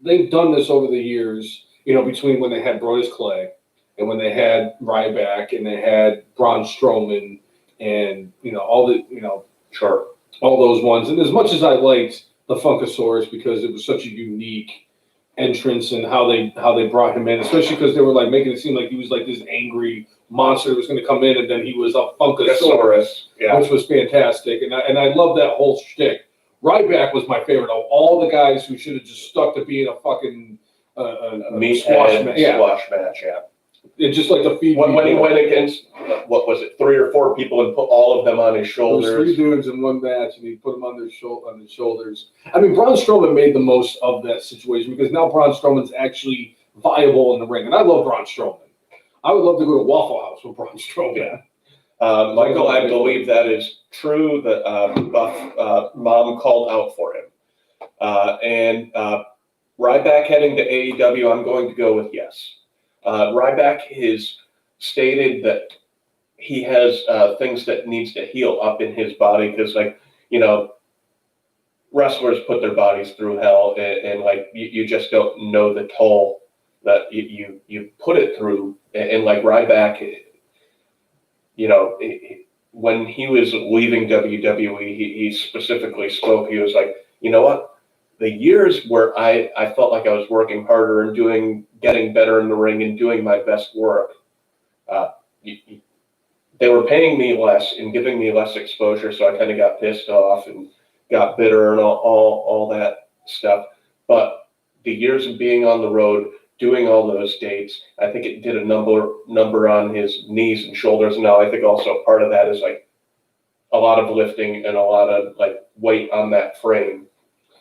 they've done this over the years, between when they had Brodus Clay and when they had Ryback and they had Braun Strowman and all the Sure. all those ones. And as much as I liked the Funkasaurus because it was such a unique entrance and how they brought him in, especially because they were like making it seem like he was like this angry monster that was going to come in, and then he was a Funkasaurus, which was fantastic. And I love that whole shtick. Ryback was my favorite of all the guys who should have just stuck to being a fucking squash match. Yeah. It's just like the feed. When he went against, what was it, 3 or 4 people and put all of them on his shoulders. There was 3 dudes in one match, and he put them on their shoulders. I mean, Braun Strowman made the most of that situation because now Braun Strowman's actually viable in the ring, and I love Braun Strowman. I would love to go to Waffle House with Braun Strowman. Yeah. Michael, I believe that is true. That Buff mom called out for him, and Ryback heading to AEW. I'm going to go with yes. Ryback has stated that he has things that needs to heal up in his body because, wrestlers put their bodies through hell, and you just don't know the toll that you put it through. And like Ryback, when he was leaving WWE, he specifically spoke. He was like, you know what? The years where I felt like I was working harder and getting better in the ring and doing my best work, they were paying me less and giving me less exposure, so I kind of got pissed off and got bitter and all that stuff. But the years of being on the road, doing all those dates, I think it did a number on his knees and shoulders. Now I think also part of that is like a lot of lifting and a lot of weight on that frame.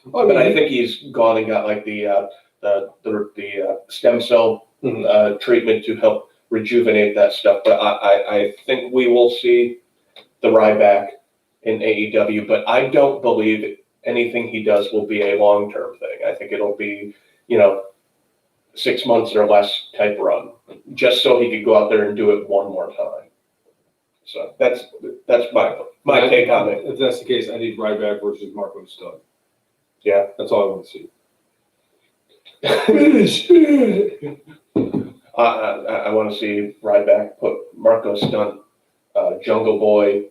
But I think he's gone and got the stem cell treatment to help rejuvenate that stuff. But I think we will see the Ryback in AEW, but I don't believe anything he does will be a long-term thing. I think it'll be, 6 months or less type run, just so he could go out there and do it one more time. So that's my take on it. If that's the case, I need Ryback versus Marco Stunt. Yeah, that's all I want to see. I want to see Ryback put Marco Stunt, Jungle Boy,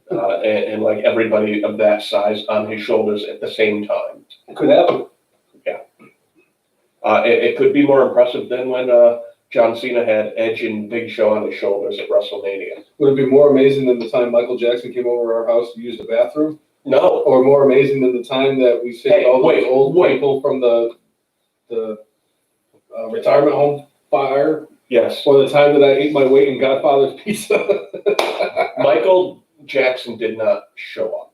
and everybody of that size on his shoulders at the same time. It could happen. Yeah. It could be more impressive than when John Cena had Edge and Big Show on his shoulders at WrestleMania. Would it be more amazing than the time Michael Jackson came over our house to use the bathroom? No. Or more amazing than the time that we saved all those old people from the retirement home fire? Yes. Or the time that I ate my weight in Godfather's pizza? Michael Jackson did not show up.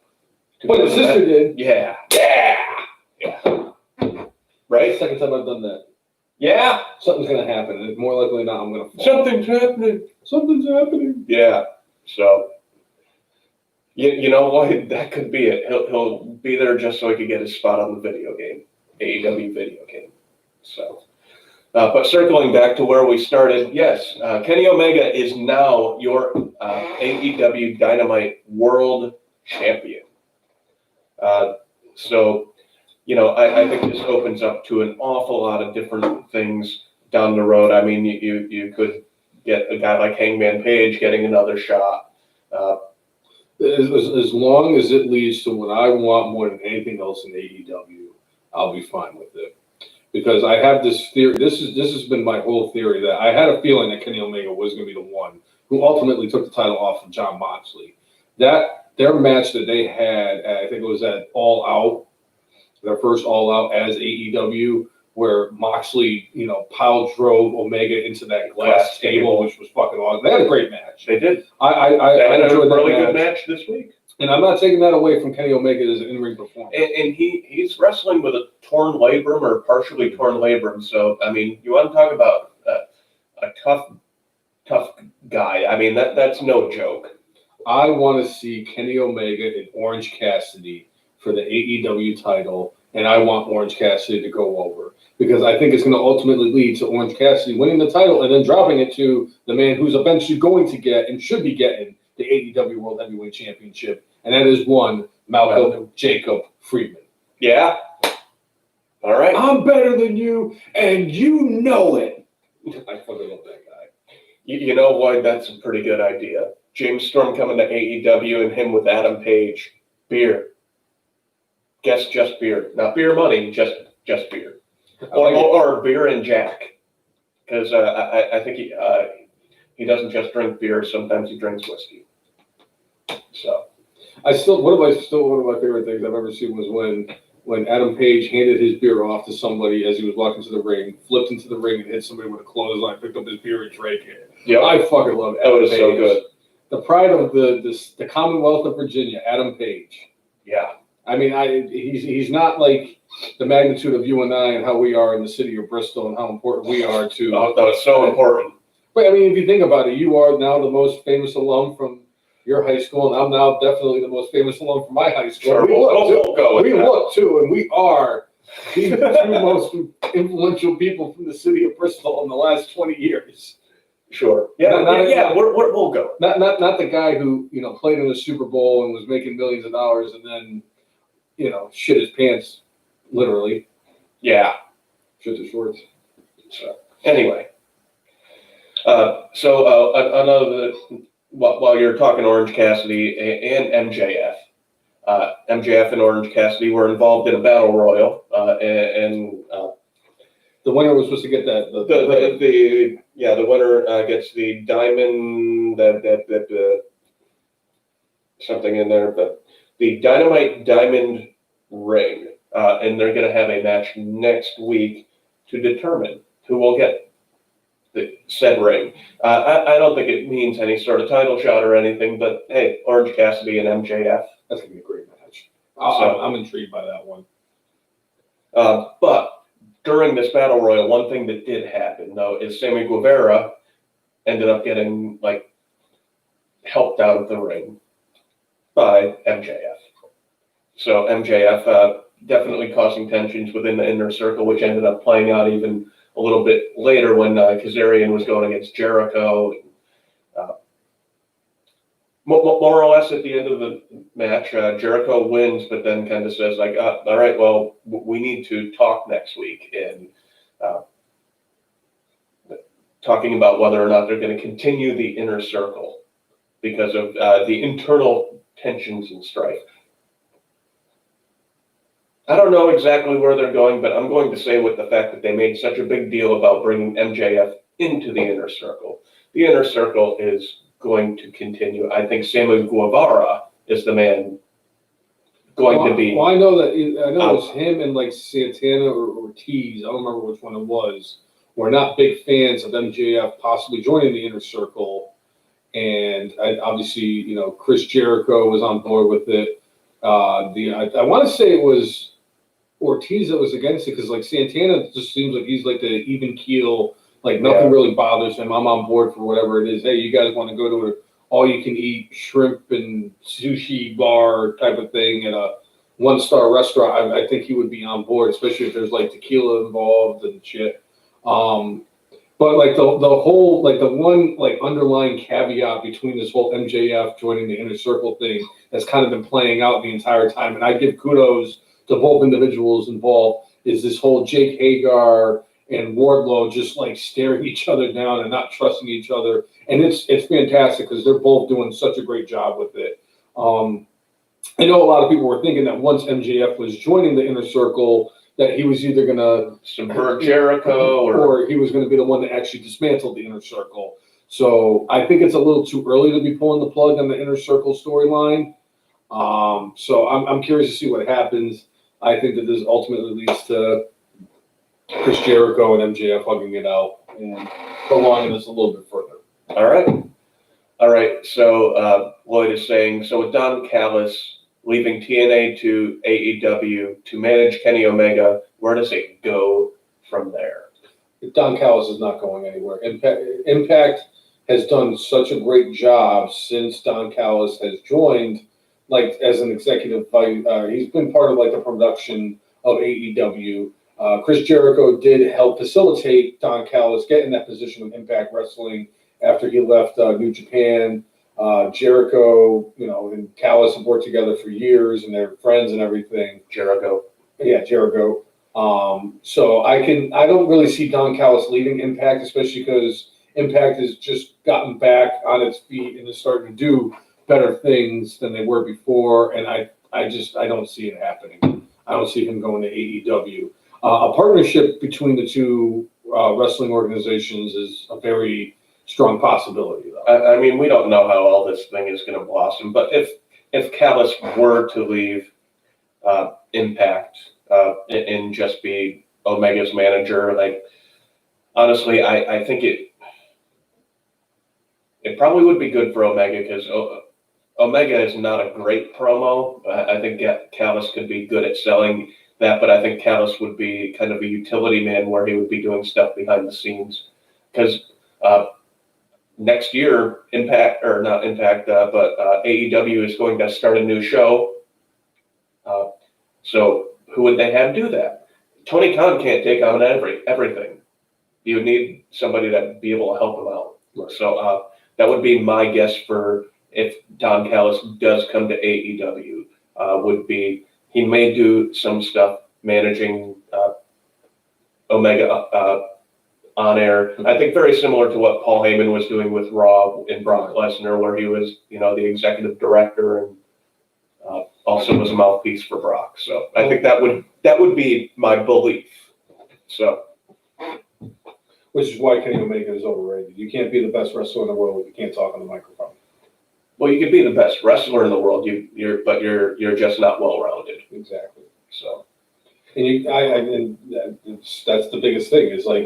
But his sister did. Yeah. Right? Second time I've done that. Yeah. Something's going to happen. And more likely than not, I'm going to fall. Something's happening. Yeah. So, you know what? That could be it. He'll be there just so he could get his spot on the video game, AEW video game. So, but circling back to where we started, yes, Kenny Omega is now your AEW Dynamite World Champion. So, I think this opens up to an awful lot of different things down the road. I mean, you could get a guy like Hangman Page getting another shot. As long as it leads to what I want more than anything else in AEW, I'll be fine with it. Because I have this theory. This has been my whole theory that I had a feeling that Kenny Omega was going to be the one who ultimately took the title off of Jon Moxley. Their match that they had, I think it was at All Out, their first All Out as AEW, where Moxley, pile drove Omega into that glass table, which was fucking awesome. They had a great match. They did. I enjoyed that really good match this week. And I'm not taking that away from Kenny Omega as an in-ring performer. And he's wrestling with a torn labrum or partially torn labrum. So, I mean, you want to talk about a tough guy. I mean, that's no joke. I want to see Kenny Omega and Orange Cassidy for the AEW title, and I want Orange Cassidy to go over. Because I think it's going to ultimately lead to Orange Cassidy winning the title and then dropping it to the man who's eventually going to get and should be getting the AEW World Heavyweight Championship, and that is one Malcolm Jacob Friedman. Yeah. All right. I'm better than you, and you know it. I fucking love that guy. You know why that's a pretty good idea. James Storm coming to AEW and him with Adam Page. Beer. Guess just beer. Not beer money, just beer. Or beer and Jack. Because I think he doesn't just drink beer, sometimes he drinks whiskey. So one of my favorite things I've ever seen was when Adam Page handed his beer off to somebody as he was walking to the ring, flipped into the ring and hit somebody with a clothesline, picked up his beer and drank it. Yeah, I fucking love Adam that was Page. so good. The pride of the Commonwealth of Virginia, Adam Page. Yeah. I mean, he's not like the magnitude of you and I and how we are in the city of Bristol and how important we are to. Oh, that was so important. But I mean, if you think about it, you are now the most famous alum from your high school, and I'm now definitely the most famous alum from my high school. Sure, we'll go with that. Look too, and we are the two most influential people from the city of Bristol in the last 20 years. Sure. Yeah, we'll go. Not the guy who played in the Super Bowl and was making millions of dollars and then shit his pants, literally. Yeah. Shit his shorts. So anyway, another. While you're talking Orange Cassidy and MJF, MJF and Orange Cassidy were involved in a battle royal, and the winner was supposed to get that. The winner gets the diamond something in there, but the Dynamite Diamond ring, and they're going to have a match next week to determine who will get the said ring. I don't think it means any sort of title shot or anything, but hey, Orange Cassidy and MJF. That's going to be a great match. I'm intrigued by that one. But during this battle royal, one thing that did happen, though, is Sammy Guevara ended up getting, helped out of the ring by MJF. So MJF definitely causing tensions within the inner circle, which ended up playing out even a little bit later when Kazarian was going against Jericho. More or less at the end of the match, Jericho wins, but then kind of says, all right, well, we need to talk next week. And talking about whether or not they're going to continue the inner circle because of the internal tensions and strife. I don't know exactly where they're going, but I'm going to say with the fact that they made such a big deal about bringing MJF into the inner circle. The inner circle is going to continue. I think Sammy Guevara is the man going to be. Well, I know it was him and Santana or Ortiz. I don't remember which one it was. We're not big fans of MJF possibly joining the inner circle, and obviously, Chris Jericho was on board with it. I want to say it was Ortiz that was against it because Santana just seems like he's the even keel, nothing really bothers him. I'm on board for whatever it is. Hey, you guys want to go to an all you can eat shrimp and sushi bar type of thing at a 1-star restaurant? I think he would be on board, especially if there's tequila involved and shit. But the whole the one underlying caveat between this whole MJF joining the inner circle thing that's kind of been playing out the entire time, and I give kudos to both individuals involved, is this whole Jake Hagar and Wardlow just staring each other down and not trusting each other, and it's fantastic because they're both doing such a great job with it. I know a lot of people were thinking that once MJF was joining the inner circle, that he was either going to subvert Jericho or he was going to be the one that actually dismantled the inner circle. So I think it's a little too early to be pulling the plug on the inner circle storyline. So I'm curious to see what happens. I think that this ultimately leads to Chris Jericho and MJF hugging it out and prolonging this a little bit further. All right. So Lloyd is saying, so with Don Callis leaving TNA to AEW to manage Kenny Omega, where does it go from there? Don Callis is not going anywhere. Impact has done such a great job since Don Callis has joined, as an executive. He's been part of the production of AEW. Chris Jericho did help facilitate Don Callis get in that position of Impact Wrestling after he left New Japan. Jericho, and Callis have worked together for years, and they're friends and everything. Jericho. So I don't really see Don Callis leaving Impact, especially because Impact has just gotten back on its feet and is starting to do better things than they were before. And I don't see it happening. I don't see him going to AEW. A partnership between the two wrestling organizations is a very strong possibility, though. I mean, we don't know how all this thing is going to blossom, but if Callis were to leave Impact and just be Omega's manager, like, honestly, I think it probably would be good for Omega because Omega is not a great promo. I think Callis could be good at selling that, but I think Callis would be kind of a utility man where he would be doing stuff behind the scenes. Because next year, but AEW is going to start a new show. So who would they have do that? Tony Khan can't take on everything. You would need somebody that would be able to help him out. Right. So that would be my guess for if Don Callis does come to AEW, would be he may do some stuff managing Omega on air. I think very similar to what Paul Heyman was doing with Raw and Brock Lesnar, where he was, the executive director and also was a mouthpiece for Brock. So I think that would be my belief. So. Which is why Kenny Omega is overrated. You can't be the best wrestler in the world if you can't talk on the microphone. Well, you could be the best wrestler in the world, but you're just not well rounded. Exactly. So, and that's the biggest thing. Is like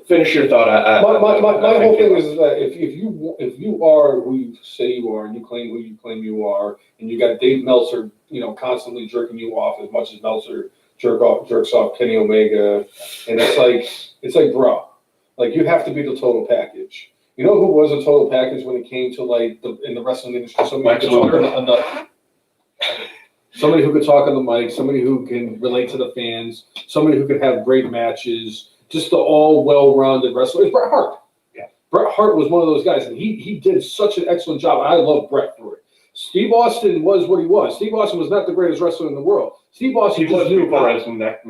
finish your thought. My whole thing is that if you are who you say you are and you claim who you claim you are, and you got Dave Meltzer, constantly jerking you off as much as Meltzer jerks off Kenny Omega, and it's like, bro, like you have to be the total package. You know who was a total package when it came to in the wrestling industry? Somebody who could talk on the mic, somebody who can relate to the fans, somebody who could have great matches, just the all well-rounded wrestler. It's Bret Hart. Yeah. Bret Hart was one of those guys, and he did such an excellent job. I love Bret for it. Steve Austin was what he was. Steve Austin was not the greatest wrestler in the world. Steve Austin was before his neck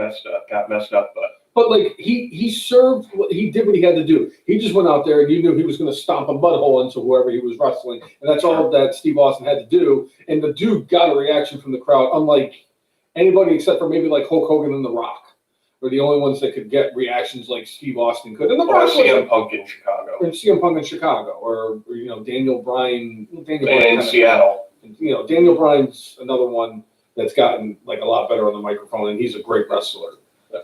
got messed up, but he served. He did what he had to do. He just went out there and you knew he was going to stomp a mud hole into whoever he was wrestling, and that's all that Steve Austin had to do. And the dude got a reaction from the crowd, unlike anybody except for maybe like Hulk Hogan and The Rock, were the only ones that could get reactions like Steve Austin could. And The Rock, CM Punk in Chicago, or Daniel Bryan, in Seattle. Daniel Bryan's another one that's gotten a lot better on the microphone, and he's a great wrestler.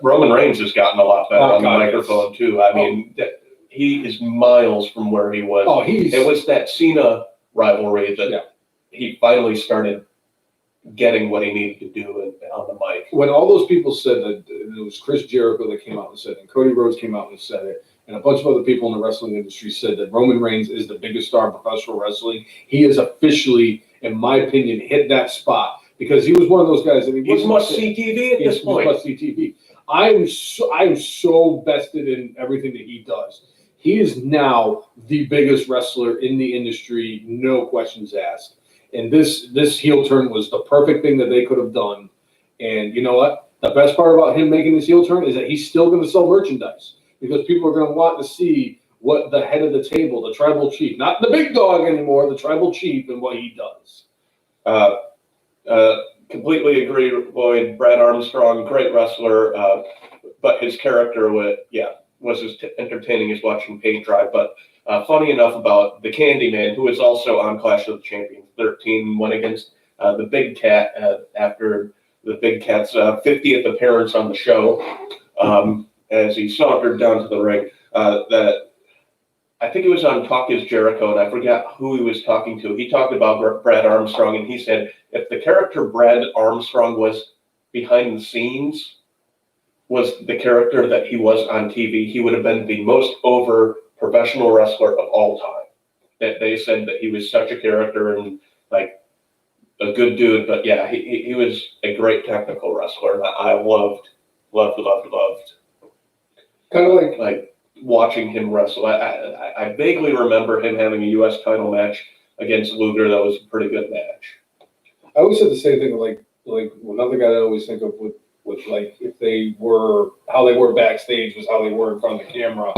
Roman Reigns has gotten a lot better on the microphone too. I mean, he is miles from where he was. It was that Cena rivalry that he finally started getting what he needed to do on the mic. When all those people said that, it was Chris Jericho that came out and said it, and Cody Rhodes came out and said it, and a bunch of other people in the wrestling industry said that Roman Reigns is the biggest star in professional wrestling. He is officially, in my opinion, hit that spot because he was one of those guys that he's must-see TV at this point. Must-see TV. I am so vested in everything that he does. He is now the biggest wrestler in the industry, no questions asked. And this heel turn was the perfect thing that they could have done. And you know what? The best part about him making this heel turn is that he's still going to sell merchandise because people are going to want to see what the head of the table, the tribal chief, not the big dog anymore, the tribal chief, and what he does. Completely agree, Lloyd. Brad Armstrong, great wrestler, but his character was as entertaining as watching paint dry. But funny enough about the Candyman, who is also on Clash of the Champions 13, went against the Big Cat after the Big Cat's 50th appearance on the show, as he sauntered down to the ring. I think it was on Talk Is Jericho, and I forgot who he was talking to. He talked about Brad Armstrong, and he said if the character Brad Armstrong was behind the scenes, was the character that he was on TV, he would have been the most over professional wrestler of all time. That they said that he was such a character and like a good dude, but yeah, he was a great technical wrestler, and I loved. Kind of like watching him wrestle. I vaguely remember him having a U.S. title match against Luger. That was a pretty good match. I always said the same thing. Like another guy that I always think of with with like if they were how they were backstage was how they were in front of the camera,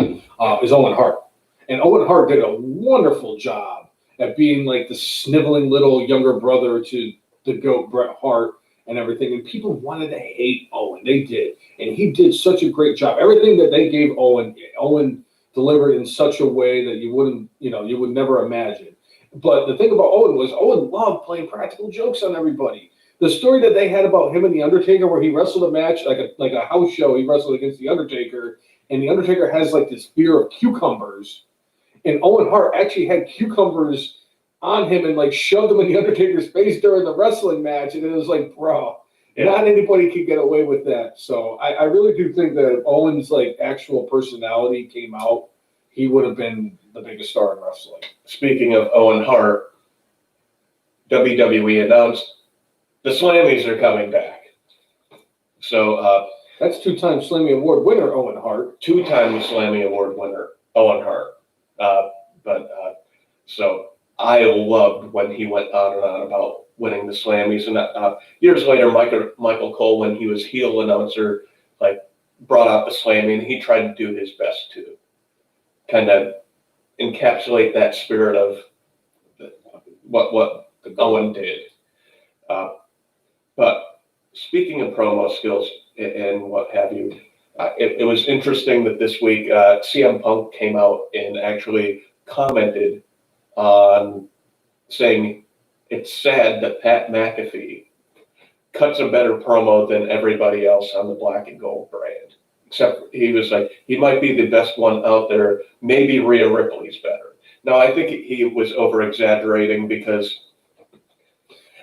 is Owen Hart. And Owen Hart did a wonderful job at being like the sniveling little younger brother to the GOAT Bret Hart and everything. And people wanted to hate Owen. They did. And he did such a great job. Everything that they gave Owen delivered in such a way that you would never imagine. But the thing about Owen was Owen loved playing practical jokes on everybody. The story that they had about him and The Undertaker, where he wrestled a match, like a house show, he wrestled against The Undertaker, and The Undertaker has like this fear of cucumbers. And Owen Hart actually had cucumbers on him and like shoved them in The Undertaker's face during the wrestling match. And it was like, bro, not anybody could get away with that. So I really do think that if Owen's like actual personality came out, he would have been the biggest star in wrestling. Speaking of Owen Hart, WWE announced the Slammies are coming back. So that's two-time Slammy Award winner Owen Hart. Two-time Slammy Award winner Owen Hart. So I loved when he went on and on about winning the Slammies. And years later, Michael Cole, when he was heel announcer, like brought out the Slammy, and he tried to do his best to kind of encapsulate that spirit of what Owen did. But speaking of promo skills and what have you, it was interesting that this week CM Punk came out and actually commented on saying it's sad that Pat McAfee cuts a better promo than everybody else on the Black and Gold brand. Except he was like, he might be the best one out there. Maybe Rhea Ripley's better. Now, I think he was over-exaggerating because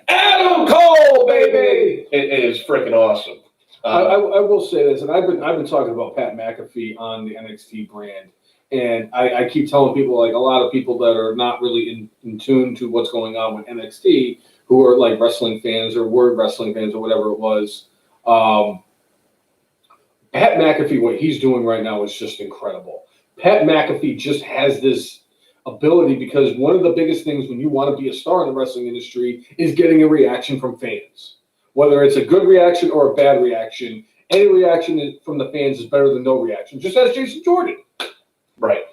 Adam Cole, baby! It is freaking awesome. I will say this, and I've been talking about Pat McAfee on the NXT brand, and I keep telling people, like a lot of people that are not really in tune to what's going on with NXT, who are like wrestling fans or were wrestling fans or whatever it was, Pat McAfee, what he's doing right now is just incredible. Pat McAfee just has this ability because one of the biggest things when you want to be a star in the wrestling industry is getting a reaction from fans. Whether it's a good reaction or a bad reaction, any reaction from the fans is better than no reaction. Just as Jason Jordan. Right.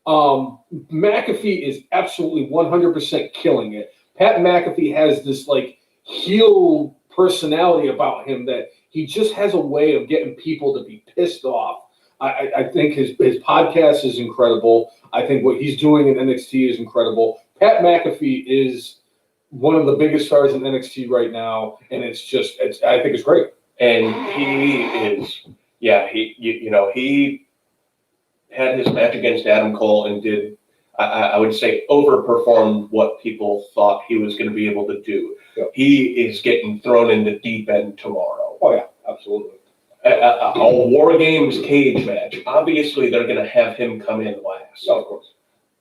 McAfee is absolutely 100% killing it. Pat McAfee has this like heel personality about him that he just has a way of getting people to be pissed off. I think his podcast is incredible. I think what he's doing in NXT is incredible. Pat McAfee is one of the biggest stars in NXT right now, and I think it's great. And he is, he had his match against Adam Cole and did, I would say, overperformed what people thought he was going to be able to do. Yep. He is getting thrown in the deep end tomorrow. Oh, yeah, absolutely. A War Games cage match. Obviously, they're going to have him come in last. Oh, of course.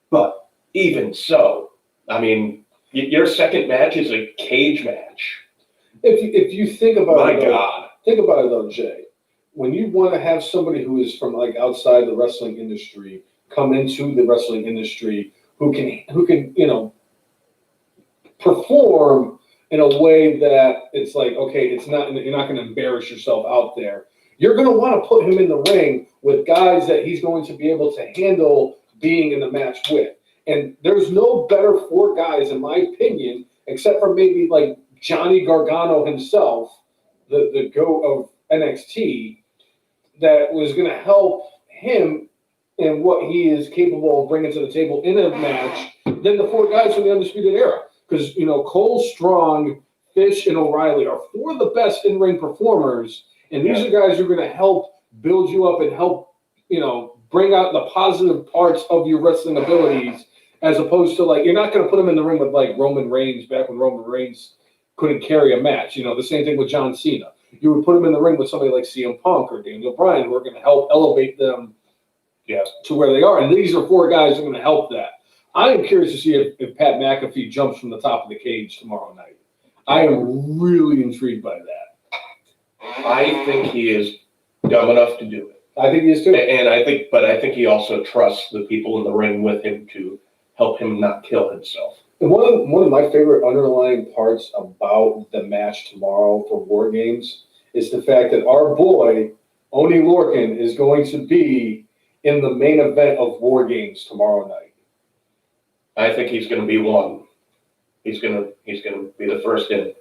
But even so, I mean, your second match is a cage match. If you think about My it, God. Think about it though, Jay. When you want to have somebody who is from like outside the wrestling industry come into the wrestling industry who can perform in a way that it's like, okay, you're not going to embarrass yourself out there. You're going to want to put him in the ring with guys that he's going to be able to handle being in the match with. And there's no better four guys, in my opinion, except for maybe like Johnny Gargano himself, the GOAT of NXT, that was going to help him in what he is capable of bringing to the table in a match than the four guys from the Undisputed Era. Because, Cole, Strong, Fish, and O'Reilly are four of the best in-ring performers, and these are guys who are going to help build you up and help, bring out the positive parts of your wrestling abilities, as opposed to, like, you're not going to put them in the ring with, like, Roman Reigns back when Roman Reigns couldn't carry a match. The same thing with John Cena. You would put them in the ring with somebody like CM Punk or Daniel Bryan, who are going to help elevate them to where they are. And these are four guys who are going to help that. I am curious to see if Pat McAfee jumps from the top of the cage tomorrow night. I am really intrigued by that. I think he is dumb enough to do it. I think he is too. And I think he also trusts the people in the ring with him to help him not kill himself. And one of my favorite underlying parts about the match tomorrow for War Games is the fact that our boy, Oni Lorcan, is going to be in the main event of War Games tomorrow night. I think he's going to be one. He's going to be the first in.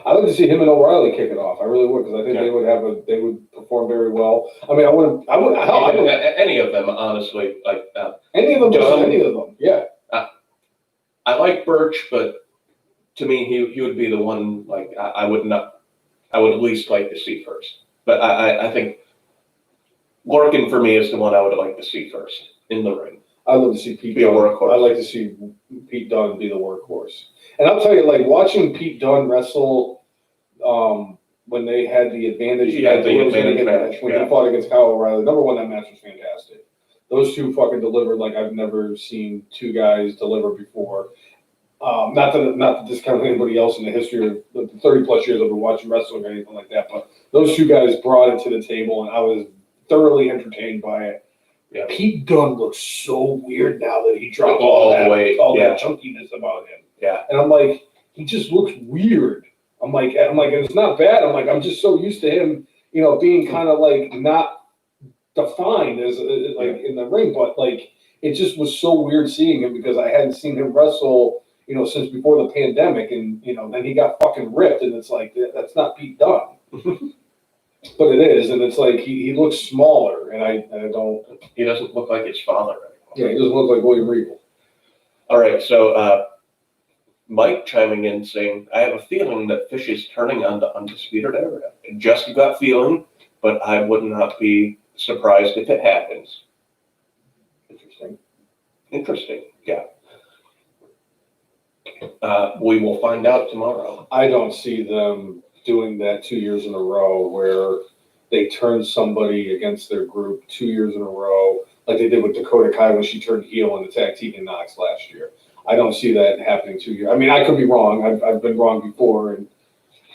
I'd like to see him and O'Reilly kick it off. I really would, because I think they would perform very well. I mean, Any of them, honestly, like any of them, any of them, yeah. I like Birch, but to me, he would be the one. Like I would at least like to see first. But I think Lorcan for me is the one I would like to see first in the ring. I'd love to see Pete be a workhorse. I'd like to see Pete Dunne be the workhorse. And I'll tell you, like, watching Pete Dunne wrestle when they had the advantage, when he fought against Kyle O'Reilly. Number one, that match was fantastic. Those two fucking delivered like I've never seen two guys deliver before. Not to discount anybody else in the history of the 30 plus years I've been watching wrestling or anything like that, but those two guys brought it to the table, and I was thoroughly entertained by it. Yeah. Pete Dunne looks so weird now that he dropped all that that chunkiness about him. Yeah. And I'm like, he just looks weird. I'm like, and it's not bad. I'm like, I'm just so used to him, being kind of like not defined as like in the ring, but like it just was so weird seeing him because I hadn't seen him wrestle, since before the pandemic, and then he got fucking ripped, and it's like that's not Pete Dunne. But it is, and it's like he looks smaller, and I don't. He doesn't look like his father anymore. Yeah, he doesn't look like William Regal. All right, so Mike chiming in saying, I have a feeling that Fish is turning on the Undisputed Era. Just a gut feeling, but I would not be surprised if it happens. Interesting, yeah. We will find out tomorrow. I don't see them doing that 2 years in a row where they turn somebody against their group 2 years in a row, like they did with Dakota Kai when she turned heel in the tag team in Knox last year. I don't see that happening 2 years. I mean, I could be wrong. I've been wrong before. And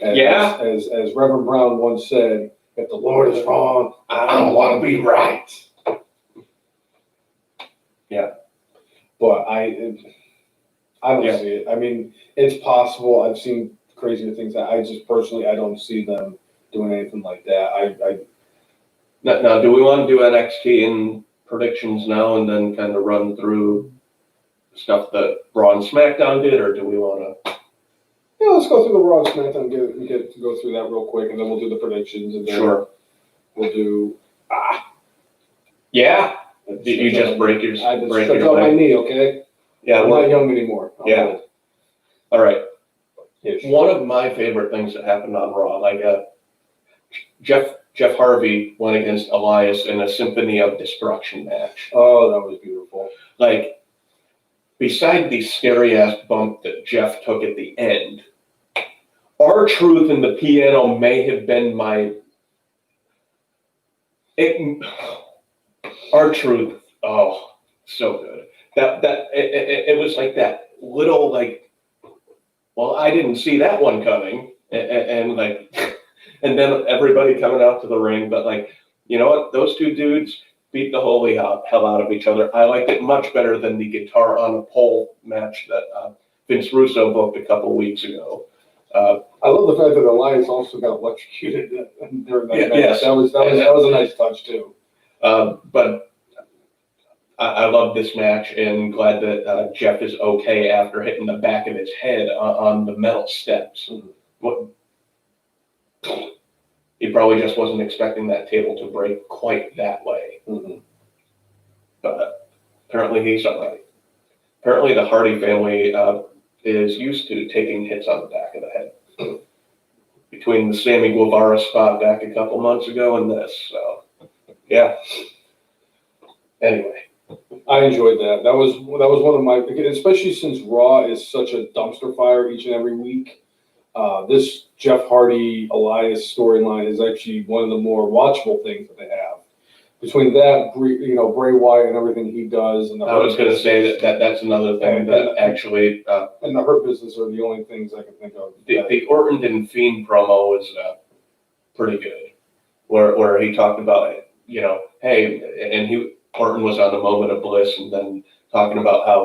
as Reverend Brown once said, if the Lord is wrong, I don't want to be right. Yeah. But I don't see it. I mean, it's possible. I've seen crazier things. I just personally, I don't see them doing anything like that. Now, do we want to do NXT and predictions now and then kind of run through stuff that Raw and SmackDown did, or do we want to? Yeah, let's go through the Raw and SmackDown. Go through that real quick, and then we'll do the predictions, and then we'll do. Yeah. Did you just break your? I just stepped on my knee. Okay. Yeah, I'm not young anymore. I'm old. All right. One of my favorite things that happened on Raw, like Jeff Harvey went against Elias in a Symphony of Destruction match. Oh, that was beautiful. Like, beside the scary ass bump that Jeff took at the end, R-Truth and the piano may have been R-Truth. Oh, so good. It was like that little like. Well, I didn't see that one coming, and and then everybody coming out to the ring. But you know what? Those two dudes beat the holy hell out of each other. I liked it much better than the guitar on a pole match that Vince Russo booked a couple weeks ago. I love the fact that Elias also got electrocuted during that match. Yes. That was a nice touch too. But I love this match, and glad that Jeff is okay after hitting the back of his head on the metal steps. What? He probably just wasn't expecting that table to break quite that way. Mm-hmm. But apparently he's all right. Apparently the Hardy family is used to taking hits on the back of the head. Between the Sammy Guevara spot back a couple months ago and this. So, yeah. Anyway. I enjoyed that. That was one of my, especially since Raw is such a dumpster fire each and every week. This Jeff Hardy Elias storyline is actually one of the more watchable things that they have. Between that, Bray Wyatt and everything he does, and I was going to say that's another thing that actually and the Hurt Business are the only things I can think of. The Orton and Fiend promo was pretty good, where he talked about hey, and Orton was on a moment of bliss, and then talking about how,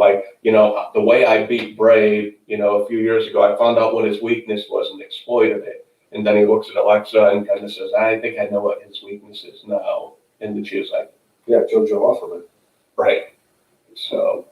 the way I beat Bray, a few years ago, I found out what his weakness was and exploited it. And then he looks at Alexa and kind of says, I think I know what his weakness is now. And then she was like, yeah, JoJo Offerman. right. So.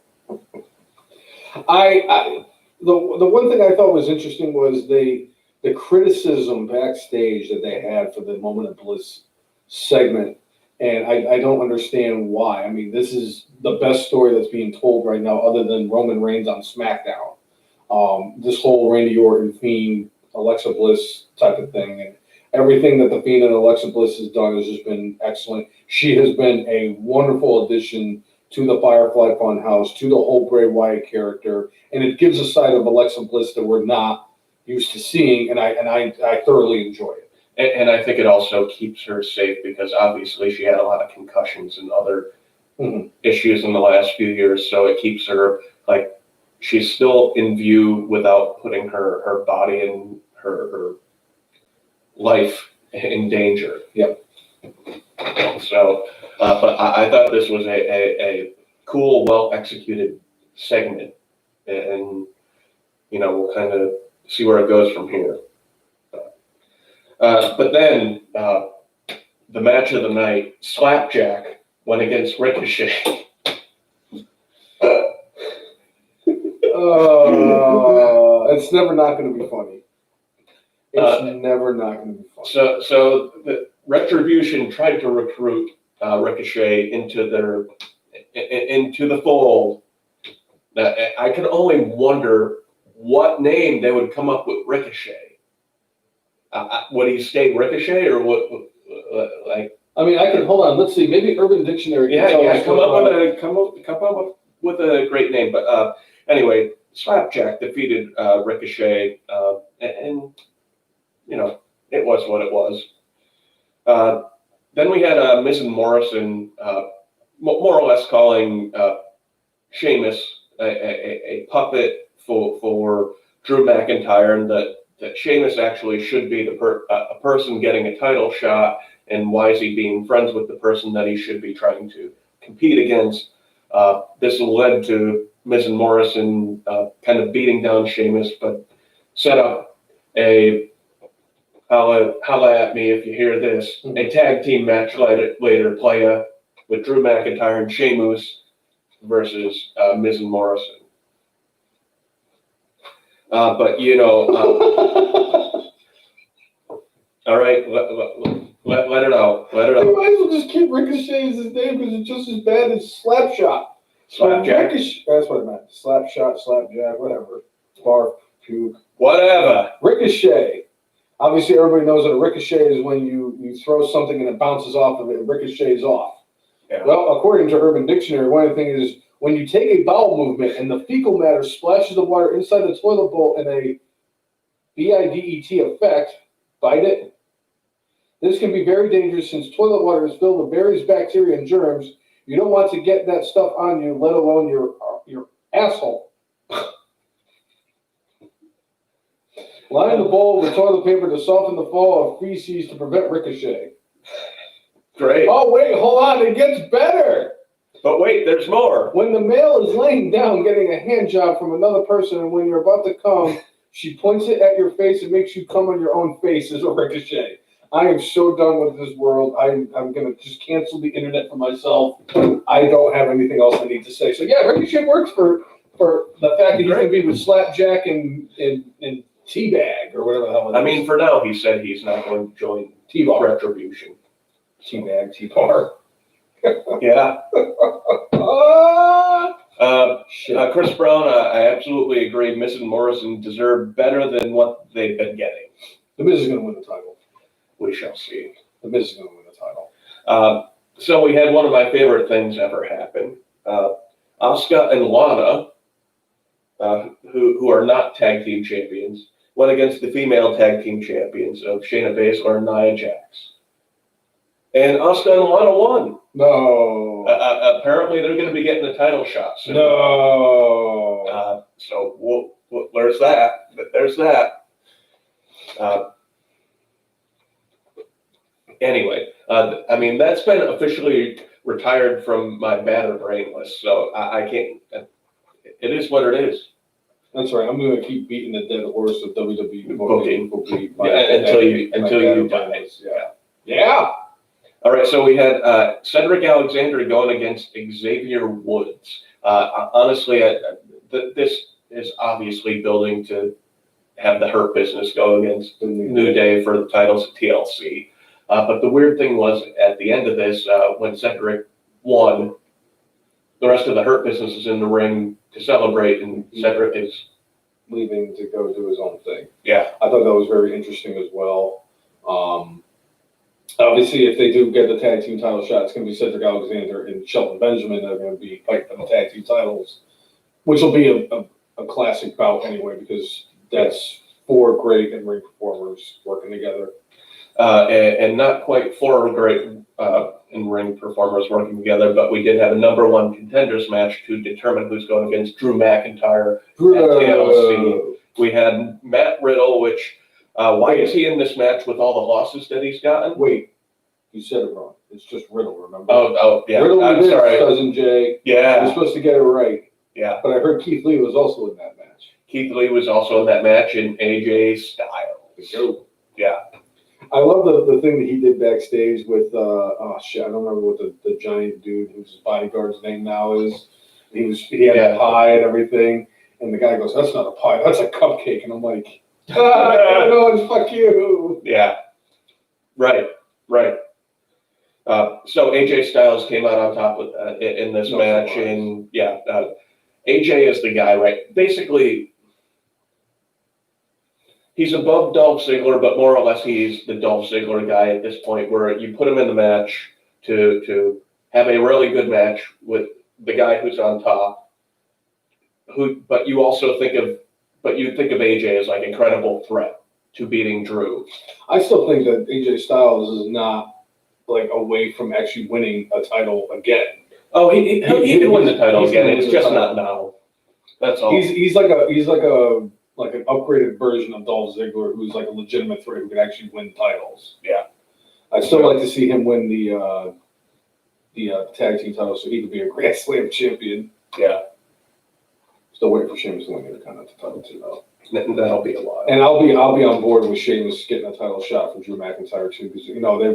The one thing I thought was interesting was the criticism backstage that they had for the Moment of Bliss segment. And I don't understand why. I mean, this is the best story that's being told right now other than Roman Reigns on SmackDown. This whole Randy Orton, Fiend, Alexa Bliss type of thing. And everything that the Fiend and Alexa Bliss has done has just been excellent. She has been a wonderful addition to the Firefly Funhouse, to the whole Bray Wyatt character. And it gives a side of Alexa Bliss that we're not used to seeing, and I thoroughly enjoy it. And I think it also keeps her safe because obviously she had a lot of concussions and other issues in the last few years. So it keeps her, like, she's still in view without putting her body and her life in danger. Yep. So, but I thought this was a cool, well-executed segment. And, you know, we'll kind of see where it goes from here. But then the match of the night, Slapjack went against Ricochet. It's never not going to be funny. It's never not going to be funny. So the Retribution tried to recruit Ricochet into the fold. I can only wonder what name they would come up with Ricochet. Would he stay Ricochet or what? Like, I mean, I can hold on. Let's see. Maybe Urban Dictionary. Can come up with a great name. But anyway, Slapjack defeated Ricochet, and you know it was what it was. Then we had Miz and Morrison, more or less calling Sheamus a puppet for Drew McIntyre, and that Sheamus actually should be a person getting a title shot, and why is he being friends with the person that he should be trying to compete against? This led to Miz and Morrison kind of beating down Sheamus, but set up a holla at me if you hear this, a tag team match later playa with Drew McIntyre and Sheamus versus Miz and Morrison. But you know, all right, let it out. Let it out. You might as well just keep Ricochet as his name because it's just as bad as Slapshot. Slapjack. That's what I meant. Slapshot, Slapjack, whatever. Barf, puke. Whatever. Ricochet. Obviously, everybody knows that a ricochet is when you throw something and it bounces off of it and ricochets off. Yeah. Well, according to Urban Dictionary, one of the things is when you take a bowel movement and the fecal matter splashes the water inside the toilet bowl in a BIDET effect, bite it. This can be very dangerous since toilet water is filled with various bacteria and germs. You don't want to get that stuff on you, let alone your asshole. Line the bowl with toilet paper to soften the fall of feces to prevent ricochet. Great. Oh, wait, hold on. It gets better. But wait, there's more. When the male is laying down getting a hand job from another person, and when you're about to come, she points it at your face and makes you come on your own face as a ricochet. I am so done with this world. I'm going to just cancel the internet for myself. I don't have anything else I need to say. So, yeah, ricochet works for the fact that he's going to be with Slapjack and Teabag or whatever the hell it is. I mean, for now, he said he's not going to join T-Bar. Retribution. Teabag, T-Bar. Yeah. Chris Brown, I absolutely agree. Miz and Morrison deserve better than what they've been getting. The Miz is going to win the title. We shall see. The Miz is going to win the title. So we had one of my favorite things ever happen. Asuka and Lana, who are not tag team champions, went against the female tag team champions of Shayna Baszler and Nia Jax. And Asuka and Lana won. No. Apparently, they're going to be getting a title shot soon. No. So there's that. There's that. Anyway, I mean, that's been officially retired from my batter brain list, so I can't. It is what it is. That's right. I'm gonna keep beating the dead horse of WWE Booking. booking until you die. Yeah. Yeah. All right, so we had Cedric Alexander going against Xavier Woods. Honestly, this is obviously building to have the Hurt Business go against the New Day for the titles at TLC. But the weird thing was, at the end of this, when Cedric won, the rest of the Hurt Business is in the ring to celebrate, and Cedric is leaving to go do his own thing. Yeah. I thought that was very interesting as well. Obviously, if they do get the tag team title shot, it's going to be Cedric Alexander and Shelton Benjamin that are going to be fighting for the tag team titles, which will be a classic bout anyway, because that's 4 great in-ring performers working together. And not quite 4 great in-ring performers working together, but we did have a #1 contenders match to determine who's going against Drew McIntyre at TLC. We had Matt Riddle, which, why is he in this match with all the losses that he's gotten? Wait, you said it wrong. It's just Riddle, remember? Oh, yeah. Riddle I'm is sorry. Cousin Jay. Yeah. You're supposed to get it right. Yeah. But I heard Keith Lee was also in that match. Keith Lee was also in that match in AJ Styles. Yeah. I love the thing that he did backstage with, I don't remember what the giant dude whose bodyguard's name now is. He had a pie and everything. And the guy goes, "That's not a pie, that's a cupcake." And I'm like, no, fuck you. Yeah. Right. So AJ Styles came out on top in this match, and AJ is the guy, right? Basically, he's above Dolph Ziggler, but more or less he's the Dolph Ziggler guy at this point, where you put him in the match to have a really good match with the guy who's on top. But you think of AJ as like an incredible threat to beating Drew. I still think that AJ Styles is not like away from actually winning a title again. Oh, he can win the title again. It's just not now. That's all. He's like an upgraded version of Dolph Ziggler, who's like a legitimate threat who can actually win titles. Yeah. I'd still like to see him win the tag team title so he could be a Grand Slam champion. Yeah. Still waiting for Sheamus to win the Intercontinental title too, though. That'll be a while. And I'll be on board with Sheamus getting a title shot from Drew McIntyre too, because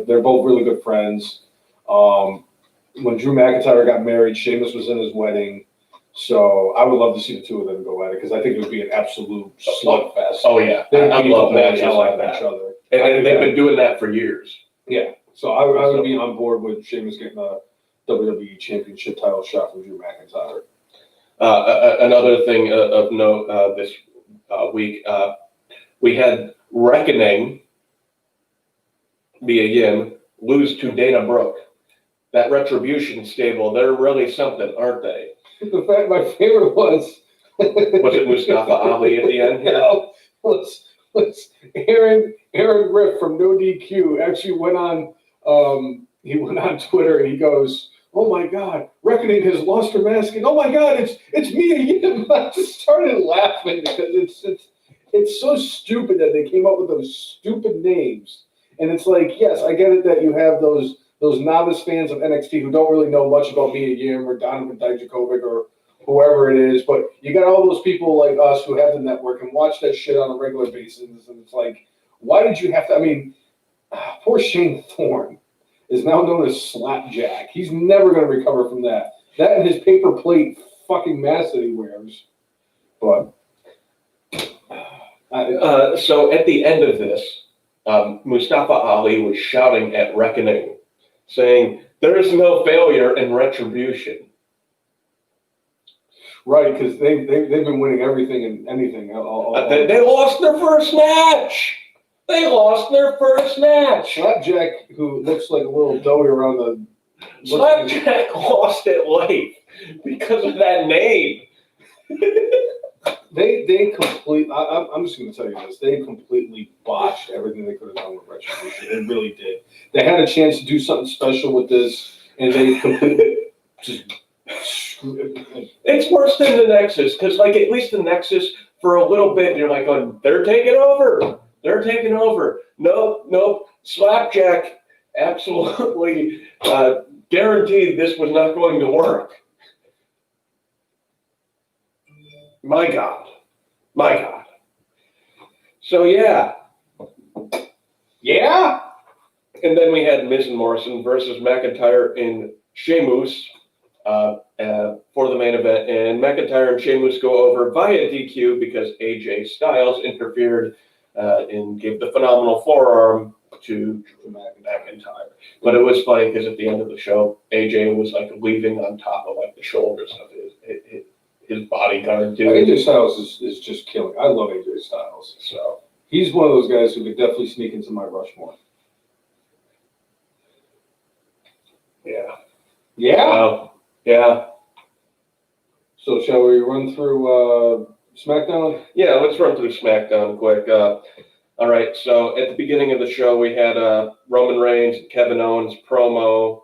they're both really good friends. When Drew McIntyre got married, Sheamus was in his wedding, so I would love to see the two of them go at it, because I think it would be an absolute slugfest. Oh yeah, I love matches like that. Each other. And they've been doing that for years. Yeah, so I would be on board with Sheamus getting a WWE Championship title shot from Drew McIntyre. Another thing of note this week, we had Reckoning, Mia Yim, lose to Dana Brooke. That Retribution stable, they're really something, aren't they? The fact, my favorite was it Mustafa Ali at the end? No, was Aaron Riff from No DQ actually went on Twitter and he goes, "Oh my God, Reckoning has lost her mask, and oh my God, it's Mia Yim." I just started laughing because it's so stupid that they came up with those stupid names. And it's like, yes, I get it that you have those novice fans of NXT who don't really know much about Mia Yim or Donovan Dijakovic or whoever it is, but you got all those people like us who have the network and watch that shit on a regular basis, and it's like, why did you have to? I mean, poor Shane Thorne is now known as Slapjack. He's never going to recover from that. That and his paper plate fucking mask that he wears. But so at the end of this, Mustafa Ali was shouting at Reckoning, saying, "There is no failure in Retribution." Right, because they've been winning everything and anything. They lost their first match. Slapjack, who looks like a little doughy around the... Slapjack lost at life because of that name. They complete. I'm just going to tell you this. They completely botched everything they could have done with Retribution. They really did. They had a chance to do something special with this, and they completely just... It's worse than the Nexus, because like at least the Nexus for a little bit you're like, "Oh, they're taking over. Nope. Slapjack absolutely guaranteed this was not going to work. My God. My God. So, yeah. Yeah. And then we had Miz and Morrison versus McIntyre and Sheamus for the main event. And McIntyre and Sheamus go over via DQ because AJ Styles interfered and gave the phenomenal forearm to McIntyre. But it was funny because at the end of the show, AJ was like leaving on top of like the shoulders of his bodyguard dude. AJ Styles is just killing. I love AJ Styles. So he's one of those guys who could definitely sneak into my Rushmore. Yeah. Yeah. Yeah. So shall we run through SmackDown? Yeah, let's run through SmackDown quick. All right, so at the beginning of the show, we had Roman Reigns and Kevin Owens promo.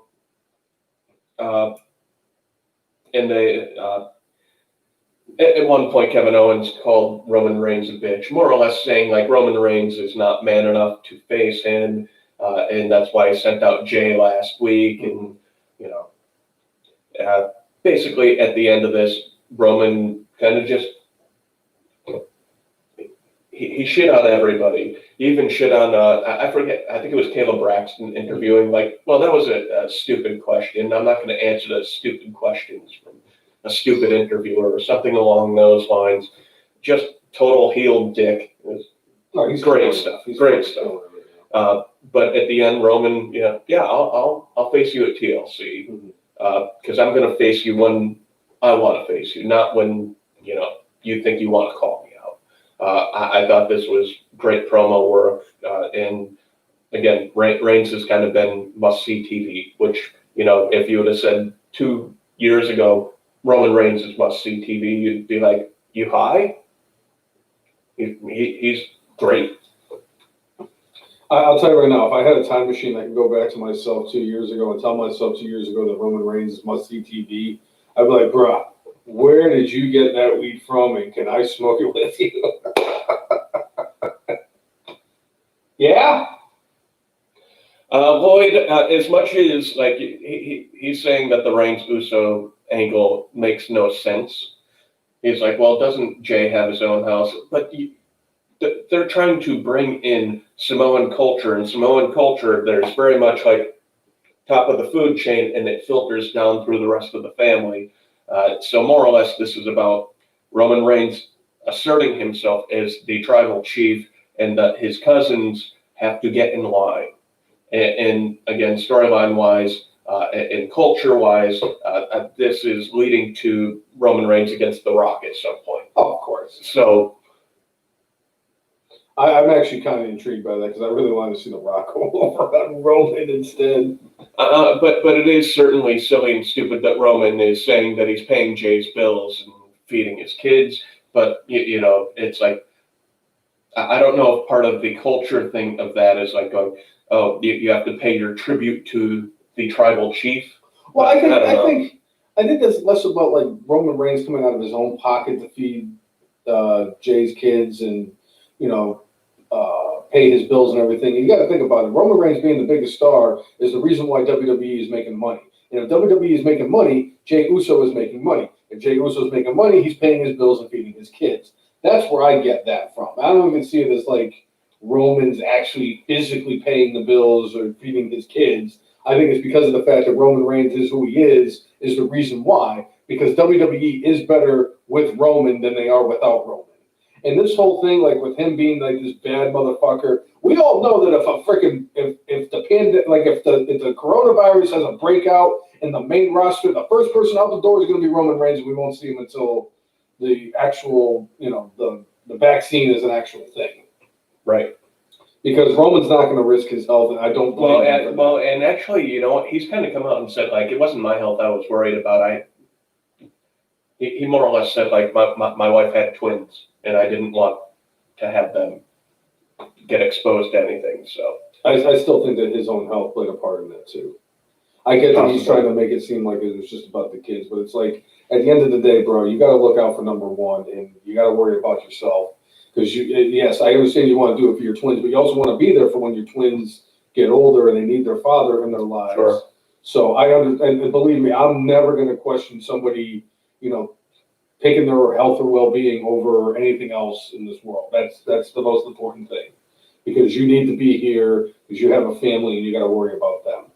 And they, at one point, Kevin Owens called Roman Reigns a bitch, more or less saying, like, Roman Reigns is not man enough to face him, and that's why he sent out Jay last week. And, you know, basically at the end of this, Roman kind of just he shit on everybody. He even shit on I forget. I think it was Caleb Braxton interviewing. Like, well, that was a stupid question. I'm not going to answer those stupid questions from a stupid interviewer or something along those lines. Just total heel dick. He's great stuff. Great stuff. But at the end, Roman, I'll face you at TLC because I'm going to face you when I want to face you, not when you think you want to call me out. I thought this was great promo work, and again, Reigns has kind of been must-see TV. Which if you would have said 2 years ago, Roman Reigns is must-see TV, you'd be like, "You high?" He's great. I'll tell you right now, if I had a time machine, I could go back to myself 2 years ago and tell myself 2 years ago that Roman Reigns is must-see TV. I'd be like, bruh, where did you get that weed from, and can I smoke it with you? Yeah? Lloyd, as much as like he's saying that the Reigns Uso angle makes no sense, he's like, well, doesn't Jay have his own house? But they're trying to bring in Samoan culture, and Samoan culture, there's very much like top of the food chain, and it filters down through the rest of the family. So more or less, this is about Roman Reigns asserting himself as the tribal chief, and that his cousins have to get in line. And again, storyline-wise and culture-wise, this is leading to Roman Reigns against The Rock at some point. Oh, of course. So I'm actually kind of intrigued by that because I really want to see The Rock go over on Roman instead. But it is certainly silly and stupid that Roman is saying that he's paying Jay's bills and feeding his kids. But, it's like, I don't know if part of the culture thing of that is like going, oh, you have to pay your tribute to the tribal chief. Well, I think that's less about like Roman Reigns coming out of his own pocket to feed Jay's kids and, pay his bills and everything. You got to think about it. Roman Reigns being the biggest star is the reason why WWE is making money. And if WWE is making money, Jey Uso is making money. If Jey Uso is making money, he's paying his bills and feeding his kids. That's where I get that from. I don't even see it as like Roman's actually physically paying the bills or feeding his kids. I think it's because of the fact that Roman Reigns is who he is the reason why. Because WWE is better with Roman than they are without Roman. And this whole thing, like with him being like this bad motherfucker, we all know that if the coronavirus has a breakout in the main roster, the first person out the door is going to be Roman Reigns, and we won't see him until the actual, the vaccine is an actual thing. Right. Because Roman's not going to risk his health, and I don't blame him. And actually, he's kind of come out and said, like, it wasn't my health I was worried about. He more or less said, like, my wife had twins, and I didn't want to have them get exposed to anything. So I still think that his own health played a part in that, too. I get that he's trying to make it seem like it was just about the kids, but it's like, at the end of the day, bro, you got to look out for number one, and you got to worry about yourself. Because, yes, I understand you want to do it for your twins, but you also want to be there for when your twins get older and they need their father in their lives. Sure. So I understand, and believe me, I'm never going to question somebody, picking their health or well-being over anything else in this world. That's the most important thing, because you need to be here because you have a family and you got to worry about them.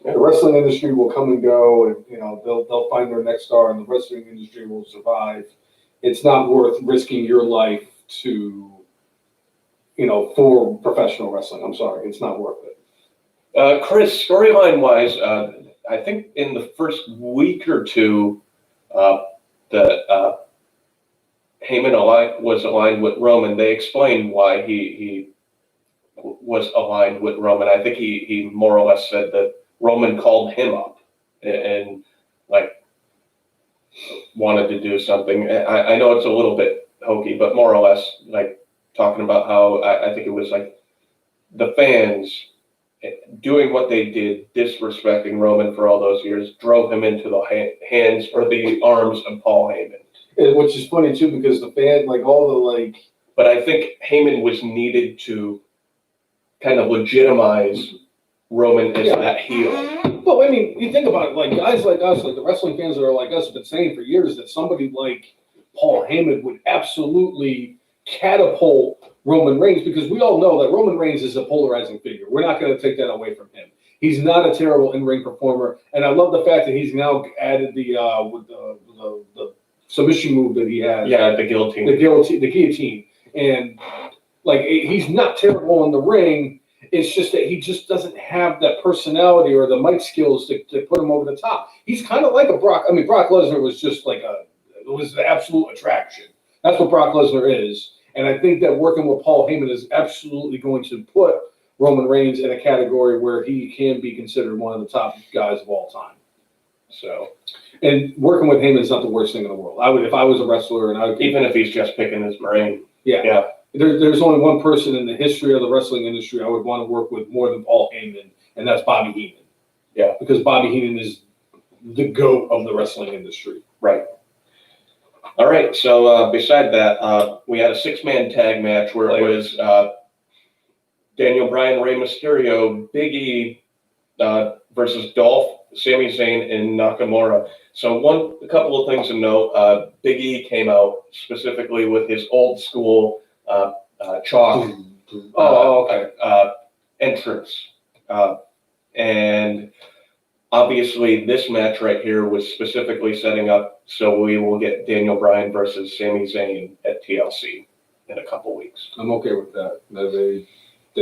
The wrestling industry will come and go, and they'll find their next star, and the wrestling industry will survive. It's not worth risking your life to, for professional wrestling. I'm sorry, it's not worth it. Chris, storyline wise, I think in the first week or two, Heyman was aligned with Roman. They explained why he was aligned with Roman. I think he more or less said that Roman called him up and wanted to do something. I know it's a little bit hokey, but more or less talking about how I think it was the fans doing what they did, disrespecting Roman for all those years, drove him into the hands or the arms of Paul Heyman. Which is funny too, because the fan, But I think Heyman was needed to kind of legitimize Roman as that heel. Well, I mean, you think about it, guys like us, the wrestling fans that are like us, have been saying for years that somebody like Paul Heyman would absolutely catapult Roman Reigns, because we all know that Roman Reigns is a polarizing figure. We're not going to take that away from him. He's not a terrible in-ring performer, and I love the fact that he's now added the submission move that he has. Yeah, the guillotine. The guillotine, and he's not terrible in the ring. It's just that he just doesn't have that personality or the mic skills to put him over the top. He's kind of like a Brock. I mean, Brock Lesnar was just it was the absolute attraction. That's what Brock Lesnar is. And I think that working with Paul Heyman is absolutely going to put Roman Reigns in a category where he can be considered one of the top guys of all time. So, and working with Heyman is not the worst thing in the world. If I was a wrestler, and even if he's just picking his brain. Yeah. There's only one person in the history of the wrestling industry I would want to work with more than Paul Heyman, and that's Bobby Heenan. Yeah. Because Bobby Heenan is the GOAT of the wrestling industry. Right. All right. So beside that, we had a 6-man tag match where it was Daniel Bryan, Rey Mysterio, Big E versus Dolph, Sami Zayn, and Nakamura. So a couple of things to note. Big E came out specifically with his old school chalk entrance. And obviously this match right here was specifically setting up so we will get Daniel Bryan versus Sami Zayn at TLC in a couple weeks. I'm okay with that. They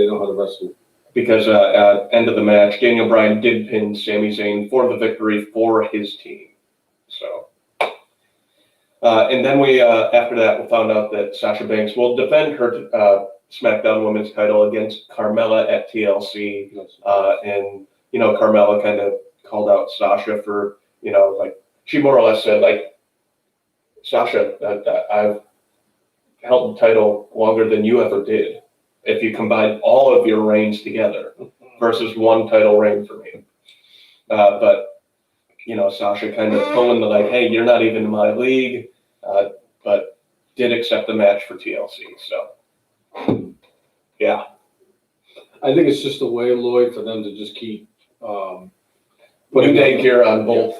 know how to wrestle. Because at end of the match, Daniel Bryan did pin Sami Zayn for the victory for his team. So, and then we after that we found out that Sasha Banks will defend her SmackDown Women's title against Carmella at TLC, and Carmella kind of called out Sasha for she more or less said Sasha, I've held the title longer than you ever did. If you combine all of your reigns together versus one title reign for me. But, Sasha kind of pulling hey, you're not even in my league, but did accept the match for TLC. So, yeah. I think it's just a way, Lloyd, for them to just keep putting daycare on both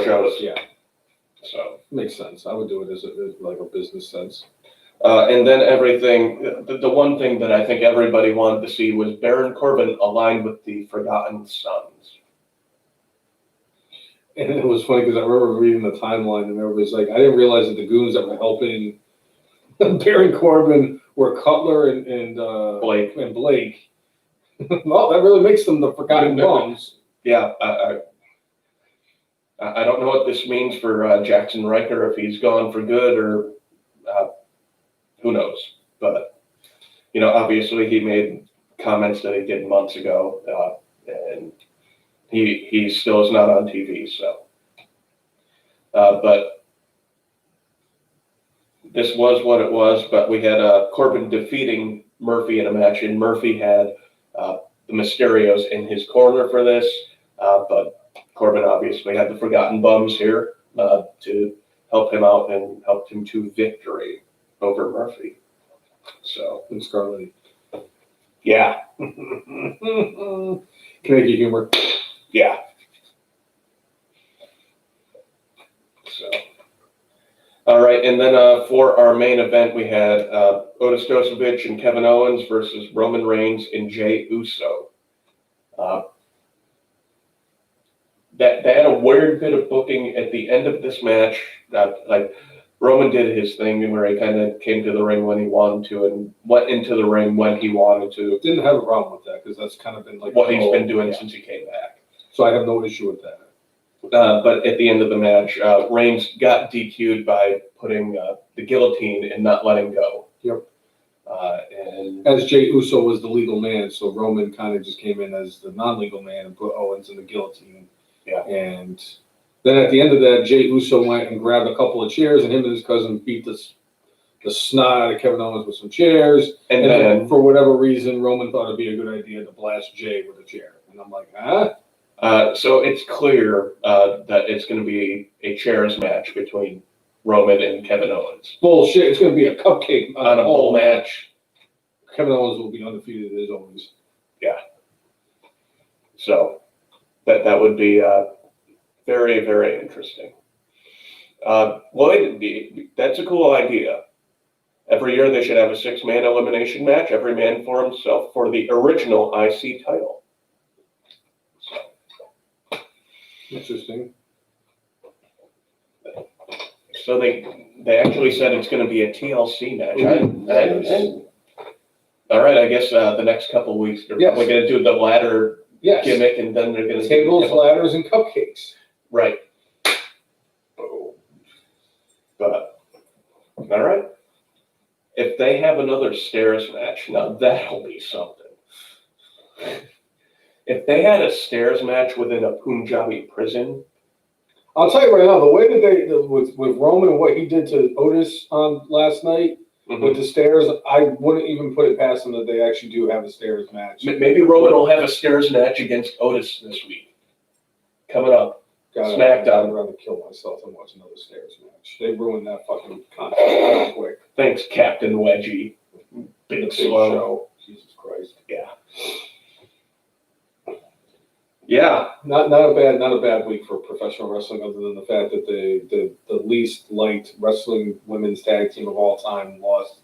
shows. Yeah. So makes sense. I would do it as a business sense. And then the one thing that I think everybody wanted to see was Baron Corbin aligned with the Forgotten Sons. And it was funny because I remember reading the timeline and everybody's I didn't realize that the goons that were helping Baron Corbin were Cutler and Blake. And Blake. Well, that really makes them the Forgotten Bones. Yeah, I don't know what this means for Jackson Riker, if he's gone for good or who knows. But, obviously he made comments that he did months ago, and he still is not on TV. So, but this was what it was. But we had Corbin defeating Murphy in a match, and Murphy had the Mysterios in his corner for this. But Corbin obviously had the Forgotten Bums here to help him out and helped him to victory over Murphy. So, And Scarlett. yeah. Canadian humor. Yeah. So, right, and then for our main event, we had Otis Kosovich and Kevin Owens versus Roman Reigns and Jey Uso. They had a weird bit of booking at the end of this match. Like Roman did his thing where he kind of came to the ring when he wanted to and went into the ring when he wanted to. Didn't have a problem with that because that's kind of been like what he's been doing since he came back. So I have no issue with that. But at the end of the match, Reigns got DQ'd by putting the guillotine and not letting go. Yep. And as Jey Uso was the legal man, so Roman kind of just came in as the non-legal man and put Owens in the guillotine. Yeah. And then at the end of that, Jey Uso went and grabbed a couple of chairs, and him and his cousin beat the snot out of Kevin Owens with some chairs. And then, for whatever reason, Roman thought it'd be a good idea to blast Jey with a chair. And I'm like, huh? So it's clear that it's going to be a chairs match between Roman and Kevin Owens. Bullshit. It's going to be a cupcake on a bowl match. Kevin Owens will be undefeated as always. Yeah. So that would be very, very interesting. Well, that's a cool idea. Every year they should have a 6-man elimination match, every man for himself, for the original IC title. Interesting. So they actually said it's going to be a TLC match. All right, I guess the next couple of weeks they're probably going to do the ladder gimmick, and then they're going to tables, ladders, and cupcakes. Right. But all right, if they have another stairs match, now that'll be something. If they had a stairs match within a Punjabi prison, I'll tell you right now, the way that they with Roman and what he did to Otis on last night with the stairs, I wouldn't even put it past them that they actually do have a stairs match. Maybe Roman will have a stairs match against Otis this week. Coming up, Smackdown. I'd rather kill myself than watch another stairs match. They ruined that fucking contract real quick. Thanks, Captain Wedgie. Big slow. Show. Jesus Christ. Yeah. Yeah, not a bad week for professional wrestling, other than the fact that the least liked wrestling women's tag team of all time lost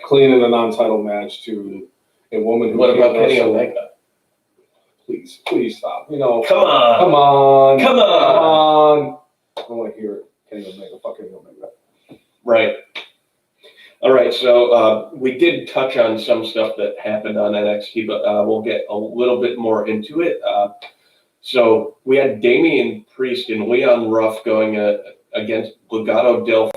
clean in a non-title match to a woman who. What about Kenny Omega? Please stop. Come on. I don't want to hear it. Kenny Omega. Fuck Kenny Omega. Right. All right, so we did touch on some stuff that happened on NXT, but we'll get a little bit more into it. So we had Damien Priest and Leon Ruff going against Legado del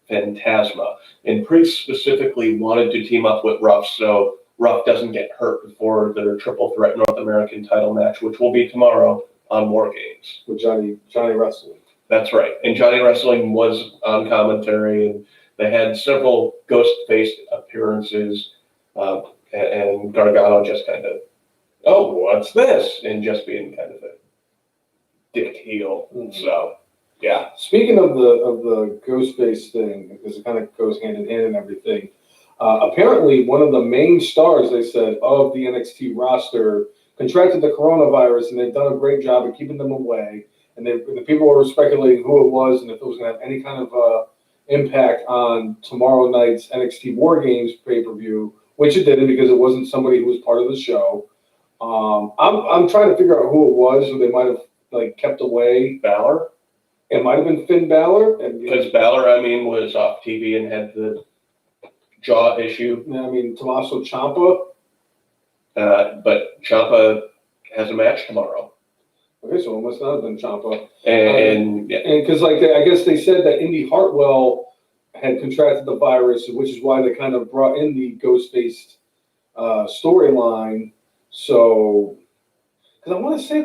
Fantasma. And Priest specifically wanted to team up with Ruff so Ruff doesn't get hurt before their triple threat North American title match, which will be tomorrow on War Games. With Johnny Wrestling. That's right. And Johnny Wrestling was on commentary, and they had several ghost-faced appearances, and Gargano just kind of, oh, what's this? And just being kind of a dick heel. So, yeah. Speaking of the ghost face thing, because it kind of goes hand in hand and everything, apparently one of the main stars, they said, of the NXT roster contracted the coronavirus, and they've done a great job of keeping them away. And the people were speculating who it was and if it was going to have any kind of impact on tomorrow night's NXT War Games pay-per-view, which it didn't because it wasn't somebody who was part of the show. I'm trying to figure out who it was who they might have kept away. Balor? It might have been Finn Balor. Because Balor, was off TV and had the jaw issue. Tommaso Ciampa. But Ciampa has a match tomorrow. Okay, so it must not have been Ciampa. And because I guess they said that Indy Hartwell had contracted the virus, which is why they kind of brought in the ghost-faced storyline. So, because I want to say,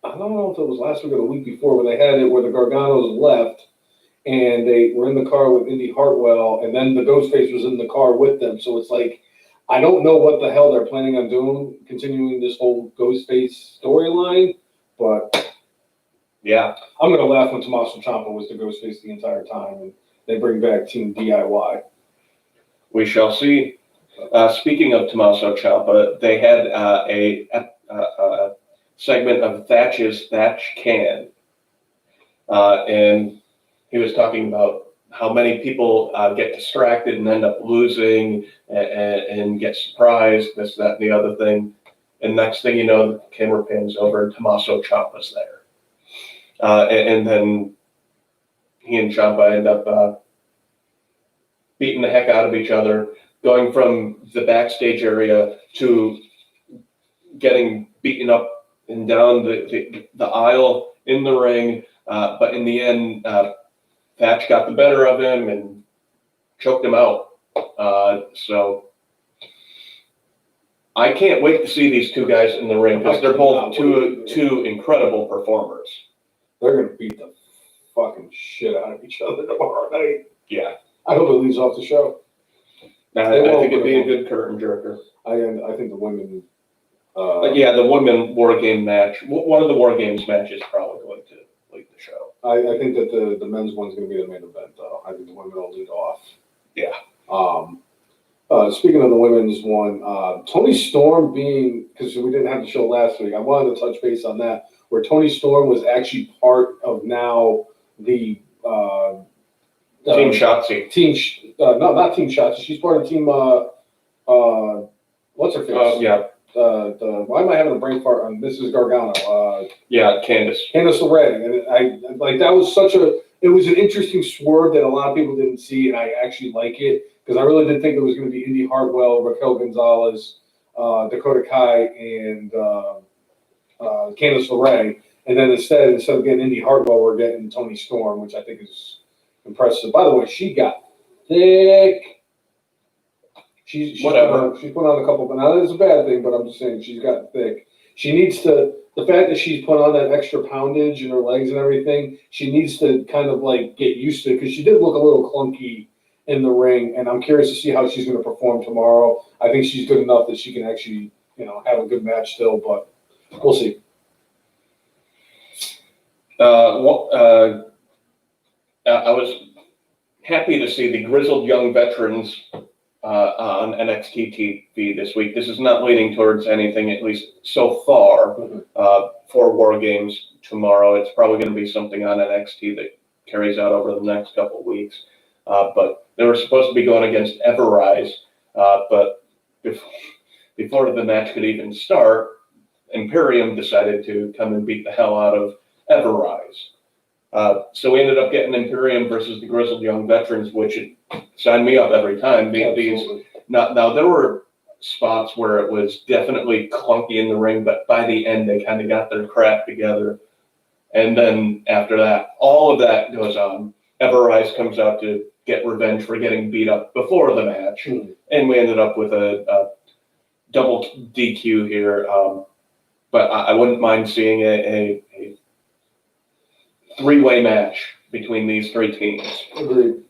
I don't know if it was last week or the week before, when they had it where the Garganos left and they were in the car with Indy Hartwell, and then the Ghostface was in the car with them. So it's I don't know what the hell they're planning on doing, continuing this whole Ghostface storyline, but yeah, I'm going to laugh when Tommaso Ciampa was the Ghostface the entire time and they bring back Team DIY. We shall see. Speaking of Tommaso Ciampa, they had a segment of Thatch Can. And he was talking about how many people get distracted and end up losing and get surprised, this, that, and the other thing. And next thing you know, the camera pans over and Tommaso Ciampa's there. And then he and Ciampa end up beating the heck out of each other, going from the backstage area to getting beaten up and down the aisle in the ring. But in the end, Patch got the better of him and choked him out. So I can't wait to see these two guys in the ring because they're both two incredible performers. They're going to beat the fucking shit out of each other tomorrow night. Yeah. I hope it leaves off the show. I think it'd be a good curtain jerker. I think the women. Yeah, the women War Game match. One of the War Games matches probably going to lead the show. I think that the men's one's going to be the main event, though. I think the women will lead off. Yeah. Speaking of the women's one, Toni Storm because we didn't have the show last week, I wanted to touch base on that, where Toni Storm was actually part of now the Team Shotzi. Not Team Shotzi. She's part of Team. What's her face? Yeah. Why am I having a brain fart on Mrs. Gargano? Yeah, Candice LeRae, and that was it was an interesting swerve that a lot of people didn't see, and I actually like it because I really did think it was going to be Indy Hartwell, Raquel Gonzalez, Dakota Kai, and Candice LeRae, and then instead of getting Indy Hartwell, we're getting Toni Storm, which I think is impressive. By the way, she got thick. She's put on a couple, but now that's a bad thing, but I'm just saying she's gotten thick. She needs to, the fact that she's put on that extra poundage in her legs and everything, she needs to kind of like get used to it because she did look a little clunky in the ring, and I'm curious to see how she's going to perform tomorrow. I think she's good enough that she can actually, have a good match still, but we'll see. I was happy to see the grizzled young veterans on NXT TV this week. This is not leading towards anything, at least so far, for War Games tomorrow. It's probably going to be something on NXT that carries out over the next couple of weeks. But they were supposed to be going against Everrise, but before the match could even start, Imperium decided to come and beat the hell out of Everrise. So we ended up getting Imperium versus the Grizzled Young Veterans, which signed me up every time. Now there were spots where it was definitely clunky in the ring, but by the end they kind of got their crap together. And then after that, all of that goes on. Everrise comes out to get revenge for getting beat up before the match, and we ended up with a double DQ here. But I wouldn't mind seeing a three-way match between these three teams. Agreed.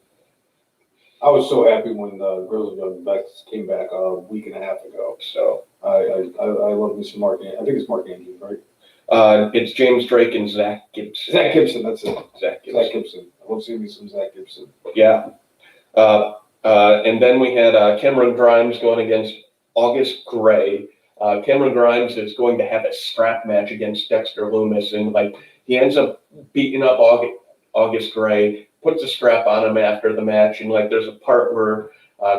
I was so happy when the Grizzled Young Vets came back a week and a half ago. So I love me some Mark. I think it's Mark Andrews, right? It's James Drake and Zach Gibson. Zach Gibson, that's it. Zach Gibson. I love seeing me some Zach Gibson. Yeah. And then we had Cameron Grimes going against August Gray. Cameron Grimes is going to have a strap match against Dexter Lumis, and he ends up beating up August Gray, puts a strap on him after the match, and there's a part where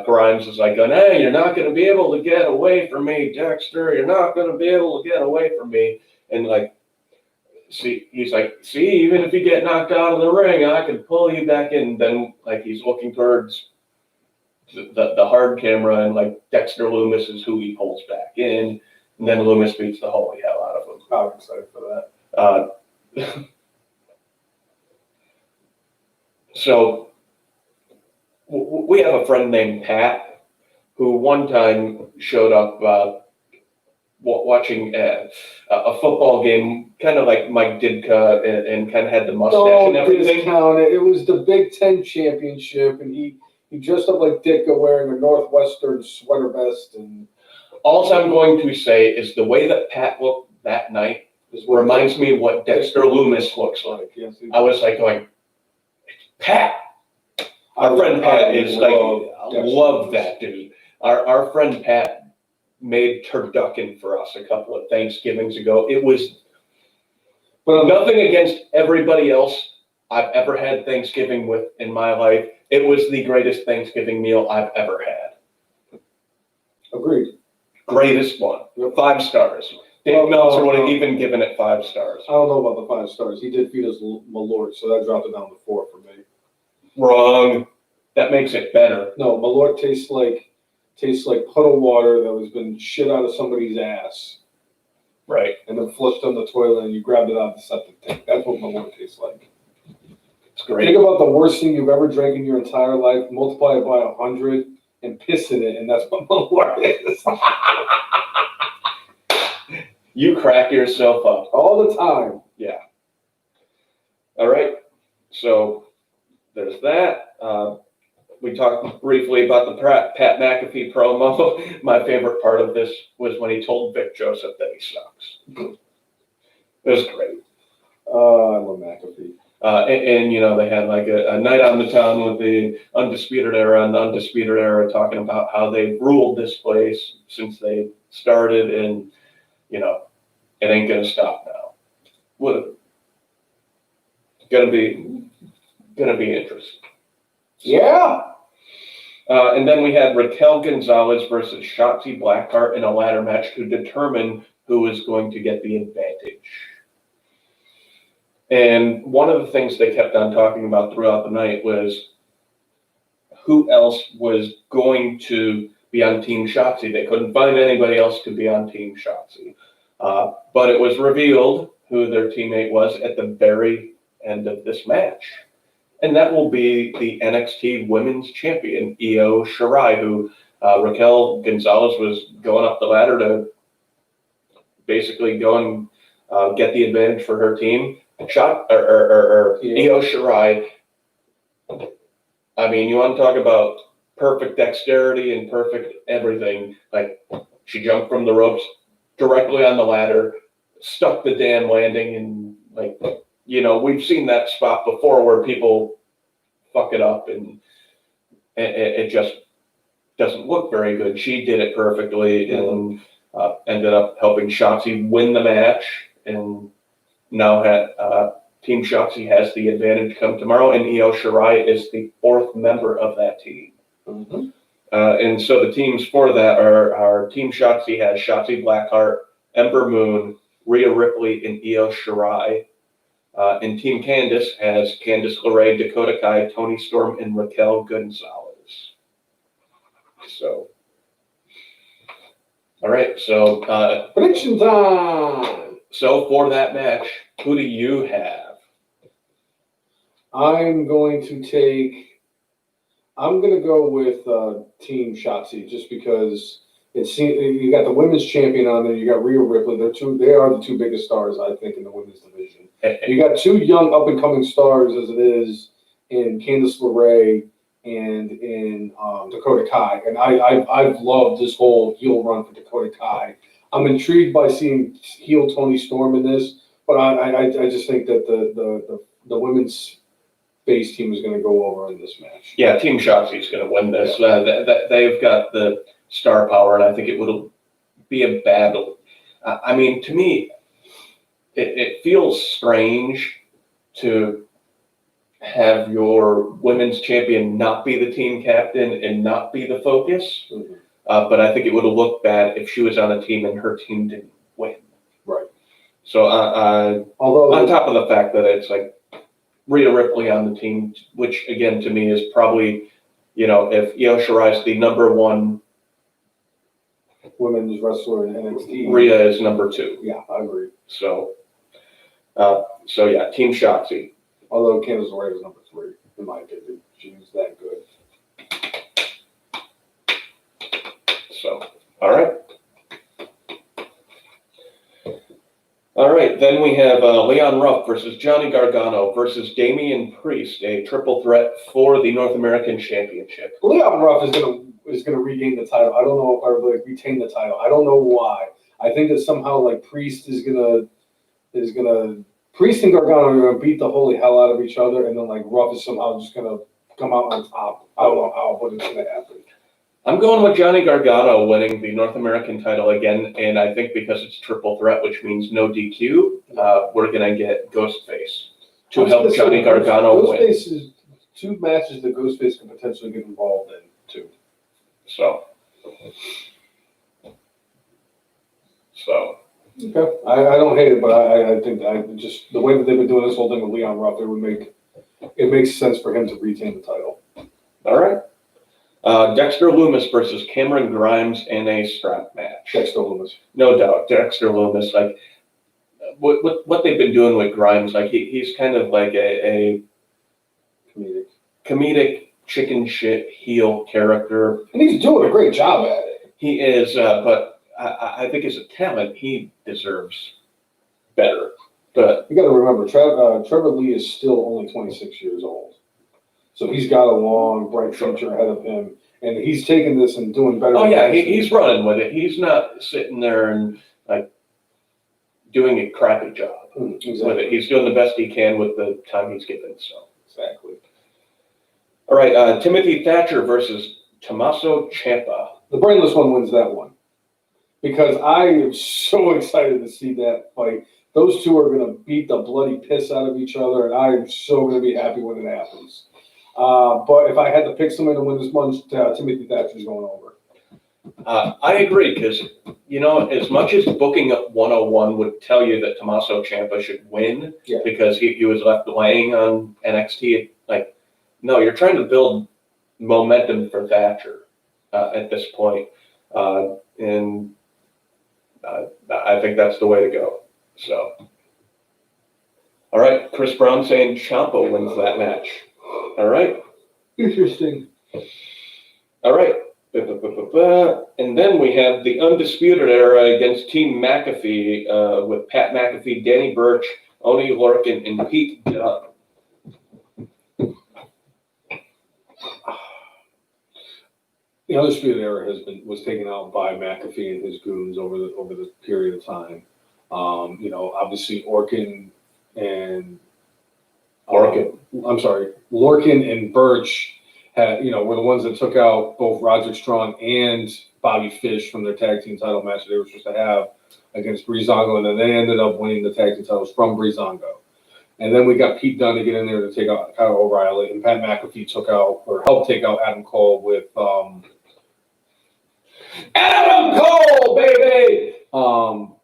Grimes is going, "Hey, you're not going to be able to get away from me, Dexter. You're not going to be able to get away from me." And he's like, "See, even if you get knocked out of the ring, I can pull you back in." And then he's looking towards the hard camera, and Dexter Lumis is who he pulls back in, and then Lumis beats the holy hell out of him. I'm excited for that. So we have a friend named Pat who one time showed up watching a football game, kind of like Mike Ditka, and kind of had the mustache and everything. It was the Big Ten championship, and he dressed up like Ditka wearing a Northwestern sweater vest. And all I'm going to say is the way that Pat looked that night reminds me of what Dexter Lumis looks like. Yes, I was going, Pat. Our friend Pat is love that dude. Our friend Pat made turducken for us a couple of Thanksgivings ago. It was nothing against everybody else I've ever had Thanksgiving with in my life. It was the greatest Thanksgiving meal I've ever had. Agreed. Greatest one. 5 stars. Dave Meltzer would have even given it 5 stars. I don't know about the 5 stars. He did feed us Malort, so that dropped it down to 4 for me. Wrong. That makes it better. No, Malort tastes like puddle water that was been shit out of somebody's ass. Right. And then flushed on the toilet and you grabbed it out of the septic tank. That's what Malort tastes like. It's great. Think about the worst thing you've ever drank in your entire life, multiply it by 100 and piss in it, and that's what Malort is. You crack yourself up. All the time. Yeah. All right. So there's that. We talked briefly about the Pat McAfee promo. My favorite part of this was when he told Vic Joseph that he sucks. It was great. I love McAfee. And you know, they had like a night on the town with the Undisputed Era, and the Undisputed Era talking about how they ruled this place since they started, and you know, it ain't gonna stop now. What? Gonna be interesting. Yeah. And then we had Raquel Gonzalez versus Shotzi Blackheart in a ladder match to determine who is going to get the advantage. And one of the things they kept on talking about throughout the night was who else was going to be on Team Shotzi. They couldn't find anybody else to be on Team Shotzi. But it was revealed who their teammate was at the very end of this match. And that will be the NXT Women's Champion, Io Shirai, who Raquel Gonzalez was going up the ladder to basically go and get the advantage for her team. Io Shirai, I mean, you want to talk about perfect dexterity and perfect everything. Like, she jumped from the ropes directly on the ladder, stuck the damn landing, and like, you know, we've seen that spot before where people fuck it up and it just doesn't look very good. She did it perfectly and ended up helping Shotzi win the match, and now Team Shotzi has the advantage come tomorrow, and Io Shirai is the 4th member of that team. Mm-hmm. And so the teams for that are Team Shotzi has Shotzi Blackheart, Ember Moon, Rhea Ripley, and Io Shirai. And Team Candice has Candice LeRae, Dakota Kai, Toni Storm, and Raquel Gonzalez. So, all right. So, prediction time. So for that match, who do you have? I'm going to go with Team Shotzi just because you got the women's champion on there. You got Rhea Ripley. They are the 2 biggest stars, I think, in the women's division. You got 2 young up-and-coming stars, as it is, in Candice LeRae and in Dakota Kai. And I've loved this whole heel run for Dakota Kai. I'm intrigued by seeing heel Toni Storm in this, but I just think that the women's face team is going to go over in this match. Yeah, Team Shotzi is going to win this. They've got the star power, and I think it will be a battle. I mean, to me, it feels strange to have your women's champion not be the team captain and not be the focus. Mm-hmm. But I think it would have looked bad if she was on a team and her team didn't win. Right. So, although on top of the fact that it's like Rhea Ripley on the team, which again to me is probably, you know, if Io Shirai is the number 1 women's wrestler in NXT, Rhea is number 2. Yeah, I agree. So yeah, Team Shotzi. Although Candice LeRae was number 3, in my opinion. She was that good. So, all right. All right, then we have Leon Ruff versus Johnny Gargano versus Damien Priest, a triple threat for the North American Championship. Leon Ruff is gonna regain the title. I don't know if I would retain the title. I don't know why. I think that somehow like Priest is gonna Priest and Gargano are gonna beat the holy hell out of each other, and then like Ruff is somehow just gonna come out on top. I don't know how, but it's gonna happen. I'm going with Johnny Gargano winning the North American title again, and I think because it's triple threat, which means no DQ, we're going to get Ghostface. to help Johnny Gargano win. Ghostface is 2 matches that Ghostface can potentially get involved in, too. So. Okay. I don't hate it, but I think just the way that they've been doing this whole thing with Leon Ruff, it makes sense for him to retain the title. All right. Dexter Lumis versus Cameron Grimes in a strap match. Dexter Lumis. No doubt. Dexter Lumis, like, what they've been doing with Grimes, like, he's kind of like a comedic chicken shit heel character. And he's doing a great job at it. He is, but I think as a talent, he deserves better. But you got to remember, Trevor Lee is still only 26 years old. So he's got a long, bright future ahead of him. And he's taking this and doing better. Oh, yeah, he's running with it. He's not sitting there and, like, doing a crappy job with it. He's doing the best he can with the time he's given. So exactly. All right, Timothy Thatcher versus Tommaso Ciampa. The brainless one wins that one. Because I am so excited to see that fight. Those two are going to beat the bloody piss out of each other, and I am so going to be happy when it happens. But if I had to pick somebody to win this one, Timothy Thatcher's going over. I agree, because, you know, as much as Booking Up 101 would tell you that Tommaso Ciampa should win because he was left laying on NXT, like, no, you're trying to build momentum for Thatcher at this point. And I think that's the way to go. So, all right, Chris Brown saying Ciampa wins that match. All right. Interesting. All right. And then we have the Undisputed Era against Team McAfee with Pat McAfee, Danny Burch, Oney Lorcan, and Pete Dunne. The Undisputed Era was taken out by McAfee and his goons over the period of time. You know, obviously Lorcan and Burch were the ones that took out both Roderick Strong and Bobby Fish from their tag team title match that they were supposed to have against Breezango, and then they ended up winning the tag team titles from Breezango. And then we got Pete Dunne to get in there to take out Kyle O'Reilly, and Pat McAfee helped take out Adam Cole with Adam Cole, baby!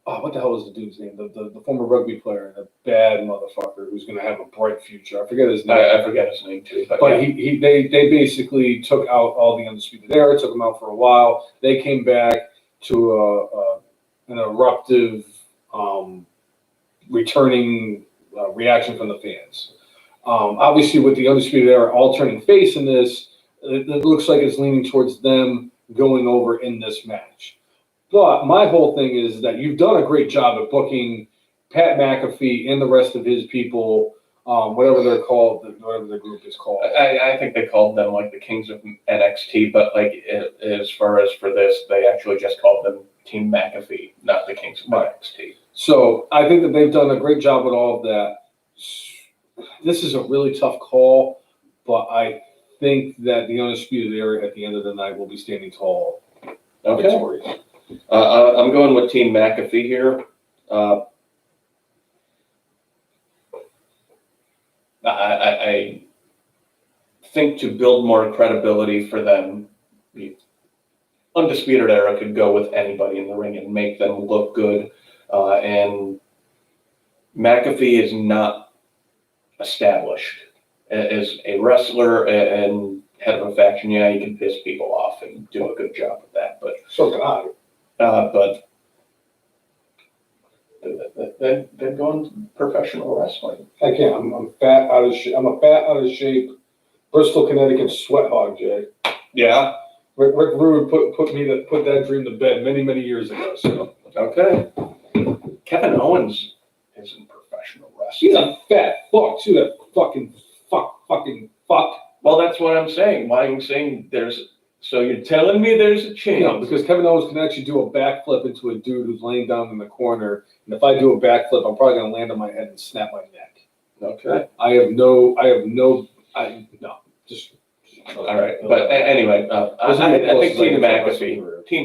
What the hell is the dude's name? The former rugby player, the bad motherfucker who's going to have a bright future. I forget his name. I forget his name too. But yeah. They basically took out all the Undisputed Era, took them out for a while. They came back to an eruptive, returning reaction from the fans. Obviously, with the Undisputed Era all turning face in this, it looks like it's leaning towards them going over in this match. But my whole thing is that you've done a great job at booking Pat McAfee and the rest of his people, whatever they're called, whatever the group is called. I think they called them like the Kings of NXT, but like as far as for this, they actually just called them Team McAfee, not the Kings of NXT. So I think that they've done a great job with all of that. This is a really tough call, but I think that the Undisputed Era at the end of the night will be standing tall. Okay. I'm going with Team McAfee here. I think to build more credibility for them, the Undisputed Era could go with anybody in the ring and make them look good. And McAfee is not established as a wrestler and head of a faction. Yeah, you can piss people off and do a good job with that. But so can I. But then going professional wrestling. I can't. I'm fat out of shape. I'm a fat out of shape Bristol, Connecticut sweat hog, Jay. Yeah. Rick Rude put that dream to bed many years ago. So okay. Kevin Owens isn't professional wrestling. He's a fat fuck too. That fucking fuck. Well, that's what I'm saying. Why I'm saying so you're telling me there's a chance? No, because Kevin Owens can actually do a backflip into a dude who's laying down in the corner, and if I do a backflip, I'm probably gonna land on my head and snap my neck. Okay. No. Just. All right, but anyway, I think Team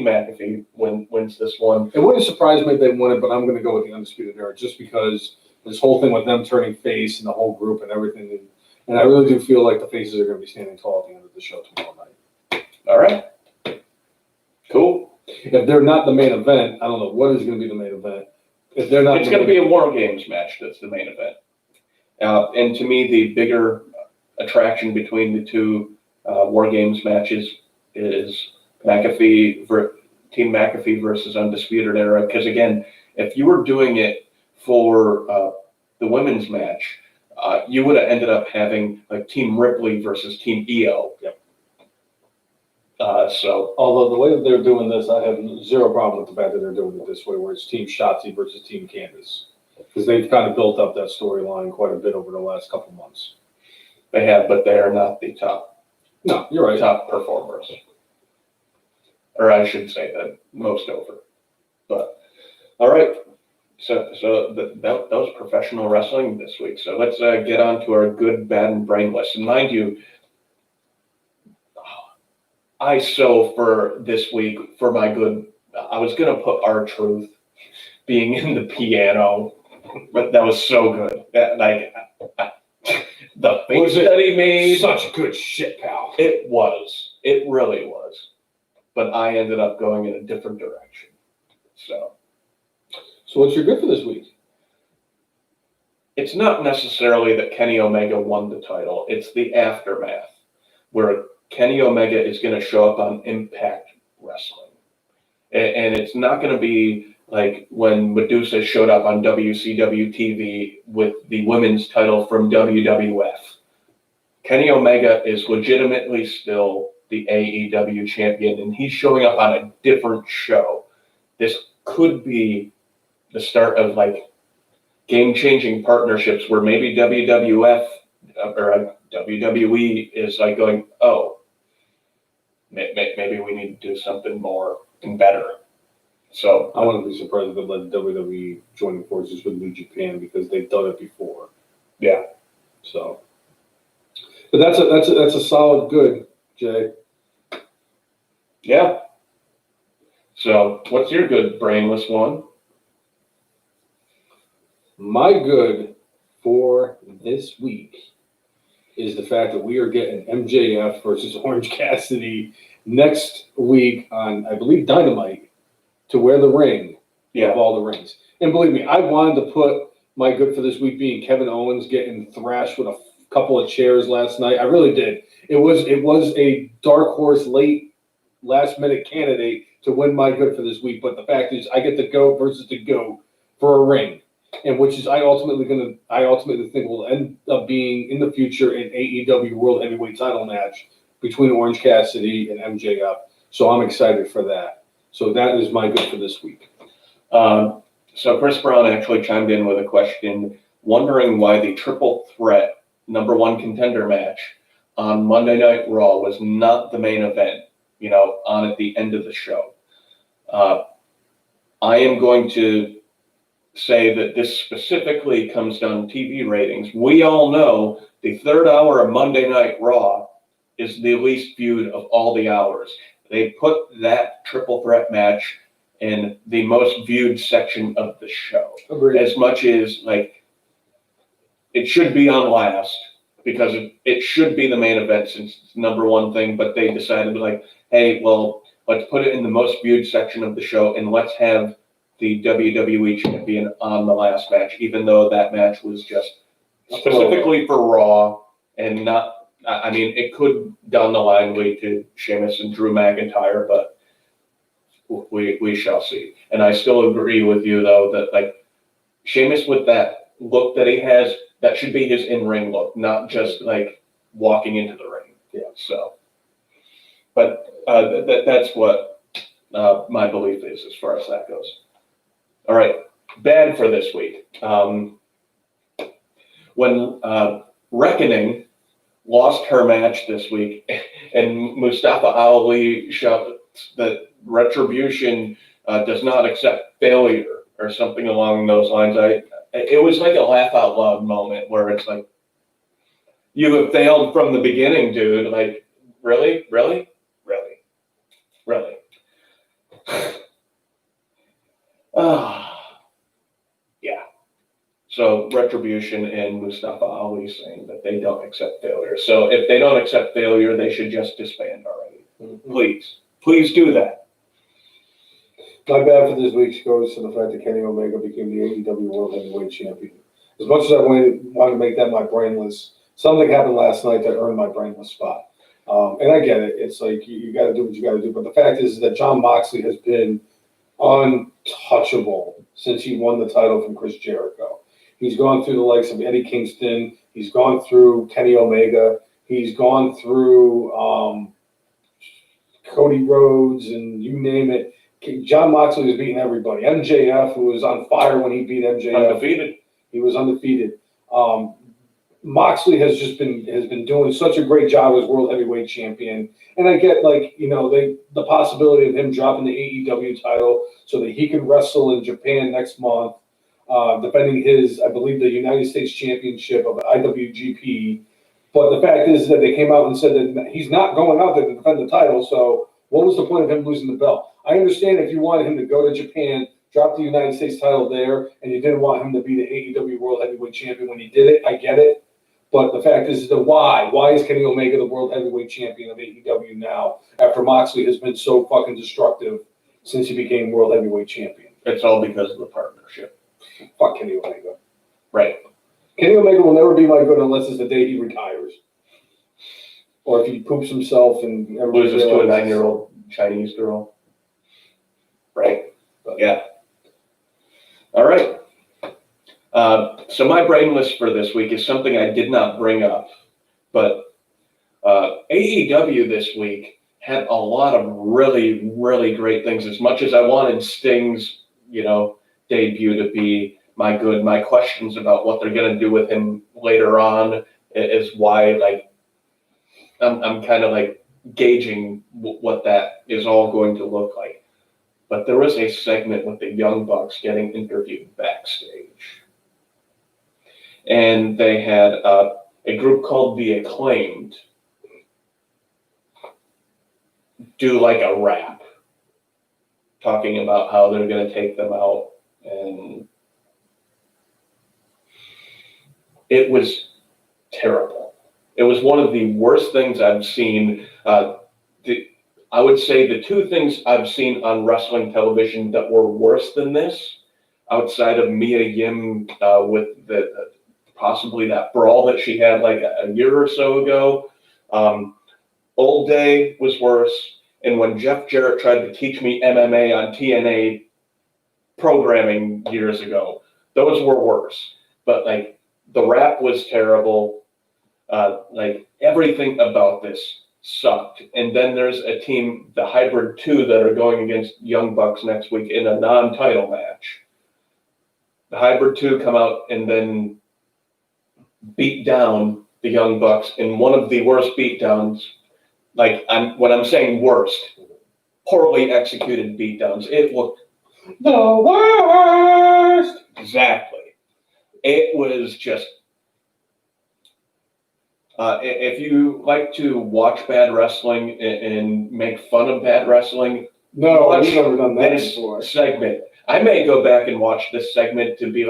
McAfee wins this one. It wouldn't surprise me if they won it, but I'm going to go with the Undisputed Era just because this whole thing with them turning face and the whole group and everything. And I really do feel like the faces are going to be standing tall at the end of the show tomorrow night. All right. Cool. If they're not the main event, I don't know what is going to be the main event. If they're not, it's going to be a War Games match. That's the main event. And to me, the bigger attraction between the two War Games matches is Team McAfee versus Undisputed Era. Because again, if you were doing it for the women's match, you would have ended up having like Team Ripley versus Team EO. Yep. So, although the way that they're doing this, I have zero problem with the fact that they're doing it this way, where it's Team Shotzi versus Team Candice, because they've kind of built up that storyline quite a bit over the last couple months. They have, but they are not the top. No, you're right. Top performers, or I should say that most over. But all right, so that was professional wrestling this week. So let's get on to our good, bad, and brainless. And mind you, for this week, for my good, I was going to put R-Truth being in the piano, but that was so good. The face that he made. Such good shit, pal. It was. It really was. But I ended up going in a different direction. So what's your good for this week? It's not necessarily that Kenny Omega won the title. It's the aftermath, where Kenny Omega is going to show up on Impact Wrestling. And it's not going to be like when Medusa showed up on WCW TV with the women's title from WWF. Kenny Omega is legitimately still the AEW champion, and he's showing up on a different show. This could be the start of like game-changing partnerships where maybe WWF or WWE is like going, oh, maybe we need to do something more and better. So I wouldn't be surprised if they let WWE join forces with New Japan, because they've done it before. Yeah. So, but that's a solid good, Jay. Yeah. So what's your good brainless one? My good for this week is the fact that we are getting MJF versus Orange Cassidy next week on, I believe, Dynamite, to wear the ring of all the rings. And believe me, I wanted to put my good for this week being Kevin Owens getting thrashed with a couple of chairs last night. I really did. It was a dark horse last minute candidate to win my good for this week. But the fact is, I get the go versus the go for a ring, and which is I ultimately think will end up being in the future an AEW World Heavyweight Title match between Orange Cassidy and MJF. So I'm excited for that. So that is my good for this week. So Chris Brown actually chimed in with a question, wondering why the triple threat number one contender match on Monday Night Raw was not the main event, on at the end of the show. I am going to say that this specifically comes down to TV ratings. We all know the third hour of Monday Night Raw is the least viewed of all the hours. They put that triple threat match in the most viewed section of the show. Agreed. As much as it should be on last, because it should be the main event since it's the number one thing, but they decided hey, well, let's put it in the most viewed section of the show and let's have the WWE champion on the last match, even though that match was just specifically for Raw and not, it could down the line lead to Sheamus and Drew McIntyre, but we shall see. And I still agree with you, though, that Sheamus with that look that he has, that should be his in-ring look, not just walking into the ring. Yeah. So, but that's what my belief is as far as that goes. All right, bad for this week. When Reckoning lost her match this week, and Mustafa Ali shouted that Retribution does not accept failure or something along those lines. It was like a laugh out loud moment where it's like, you have failed from the beginning, dude. Really? Yeah. So Retribution and Mustafa Ali saying that they don't accept failure. So if they don't accept failure, they should just disband already. Please do that. My bad for this week goes to the fact that Kenny Omega became the AEW World Heavyweight Champion. As much as I wanted to make that my brainless, something happened last night that earned my brainless spot. And I get it. It's like you got to do what you got to do. But the fact is that Jon Moxley has been untouchable since he won the title from Chris Jericho. He's gone through the likes of Eddie Kingston. He's gone through Kenny Omega. He's gone through Cody Rhodes, and you name it. Jon Moxley was beating everybody. MJF, who was on fire when he beat MJF. Undefeated. He was undefeated. Moxley has been doing such a great job as World Heavyweight Champion. And I get, like, the possibility of him dropping the AEW title so that he can wrestle in Japan next month, defending his, I believe, the United States Championship of IWGP. But the fact is that they came out and said that he's not going out there to defend the title. So what was the point of him losing the belt? I understand if you wanted him to go to Japan, drop the United States title there, and you didn't want him to be the AEW World Heavyweight Champion when he did it. I get it. But the fact is the why. Why is Kenny Omega the World Heavyweight Champion of AEW now after Moxley has been so fucking destructive since he became World Heavyweight Champion? It's all because of the partnership. Fuck Kenny Omega. Right. Kenny Omega will never be my good unless it's the day he retires. Or if he poops himself and loses to a 9-year-old Chinese girl. Right. But yeah. All right. So my brainless for this week is something I did not bring up, but AEW this week had a lot of really, really great things. As much as I wanted Sting's, debut to be my questions about what they're going to do with him later on is why, I'm kind of gauging what that is all going to look like. But there was a segment with the Young Bucks getting interviewed backstage. And they had a group called The Acclaimed do a rap, talking about how they're going to take them out. And it was terrible. It was one of the worst things I've seen. I would say the two things I've seen on wrestling television that were worse than this, outside of Mia Yim with the possibly that brawl that she had a year or so ago. Old Day was worse. And when Jeff Jarrett tried to teach me MMA on TNA programming years ago, those were worse. But the rap was terrible. Everything about this sucked. And then there's a team, the Hybrid 2, that are going against Young Bucks next week in a non-title match. The Hybrid 2 come out and then beat down the Young Bucks in one of the worst beatdowns. When I'm saying worst, poorly executed beatdowns. It looked the worst. Exactly. It was just. If you like to watch bad wrestling and make fun of bad wrestling, no, I've never done that this before. Segment. I may go back and watch this segment to be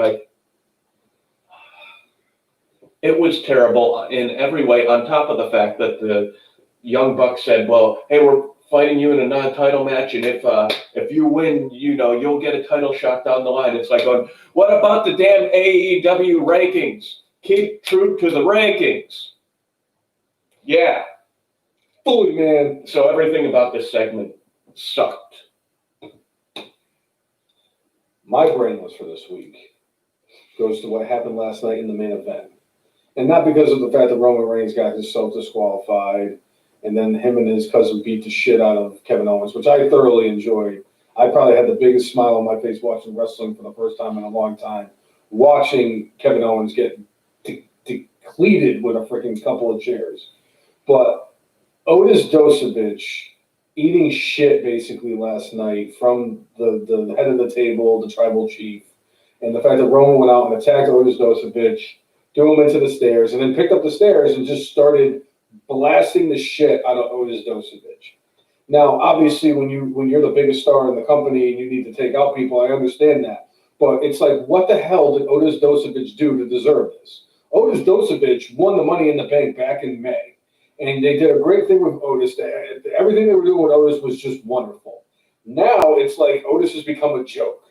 it was terrible in every way, on top of the fact that the Young Bucks said, well, hey, we're fighting you in a non-title match, and if you win, you'll get a title shot down the line. It's going, what about the damn AEW rankings? Keep true to the rankings. Yeah. Fully, man. So everything about this segment sucked. My brainless for this week goes to what happened last night in the main event. And not because of the fact that Roman Reigns got himself disqualified and then him and his cousin beat the shit out of Kevin Owens, which I thoroughly enjoyed. I probably had the biggest smile on my face watching wrestling for the first time in a long time, watching Kevin Owens get depleted with a freaking couple of chairs. But Otis Kosovich eating shit basically last night from the head of the table, the tribal chief, and the fact that Roman went out and attacked Otis Kosovich, threw him into the stairs, and then picked up the stairs and just started blasting the shit out of Otis Kosovich. Now, obviously, when you're the biggest star in the company and you need to take out people, I understand that. But it's like, what the hell did Otis Kosovich do to deserve this? Otis Kosovich won the Money in the Bank back in May. And they did a great thing with Otis. Everything they were doing with Otis was just wonderful. Now it's like Otis has become a joke.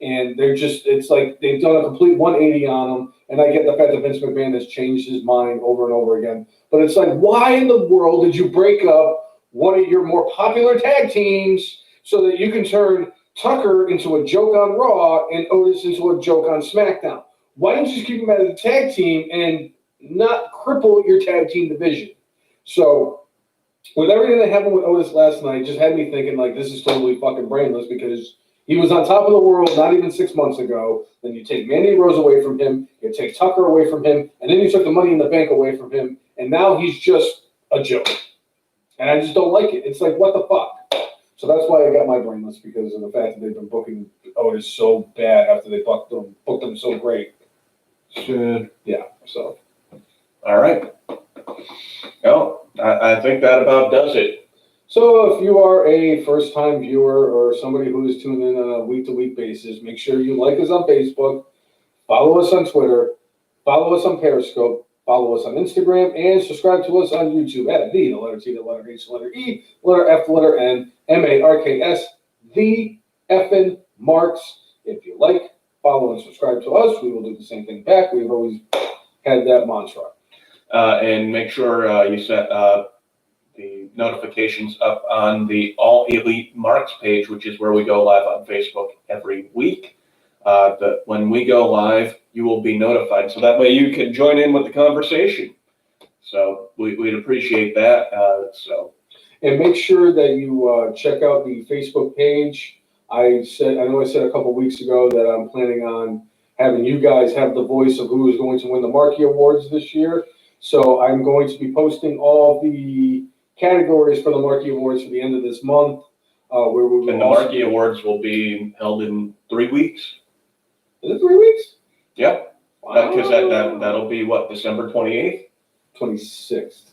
And it's like they've done a complete 180 on him. And I get the fact that Vince McMahon has changed his mind over and over again. But it's like, why in the world did you break up one of your more popular tag teams so that you can turn Tucker into a joke on Raw and Otis into a joke on SmackDown? Why didn't you just keep him as a tag team and not cripple your tag team division? So with everything that happened with Otis last night, just had me thinking, like, this is totally fucking brainless because he was on top of the world not even 6 months ago. Then you take Mandy Rose away from him, you take Tucker away from him, and then you took the Money in the Bank away from him, and now he's just a joke. And I just don't like it. It's like, what the fuck? So that's why I got my brainless, because of the fact that they've been booking Otis so bad after they booked him so great. Should. Yeah, so. All right. Well, I think that about does it. So if you are a first-time viewer or somebody who is tuned in on a week-to-week basis, make sure you like us on Facebook, follow us on Twitter, follow us on Periscope, follow us on Instagram, and subscribe to us on YouTube at the letter T, the letter H, the letter E, the letter F, the letter N, MARKS, the effing Marks. If you like, follow and subscribe to us. We will do the same thing back. We've always had that mantra. And make sure you set the notifications up on the All Elite Marks page, which is where we go live on Facebook every week. That when we go live, you will be notified. So that way you can join in with the conversation. So we'd appreciate that. And make sure that you check out the Facebook page. I know I said a couple weeks ago that I'm planning on having you guys have the voice of who is going to win the Marquee Awards this year. So I'm going to be posting all the categories for the Marquee Awards for the end of this month. Where we will And the Marquee Awards will be held in 3 weeks. Is it 3 weeks? Yep. Wow. Because that'll be what, December 28th? 26th.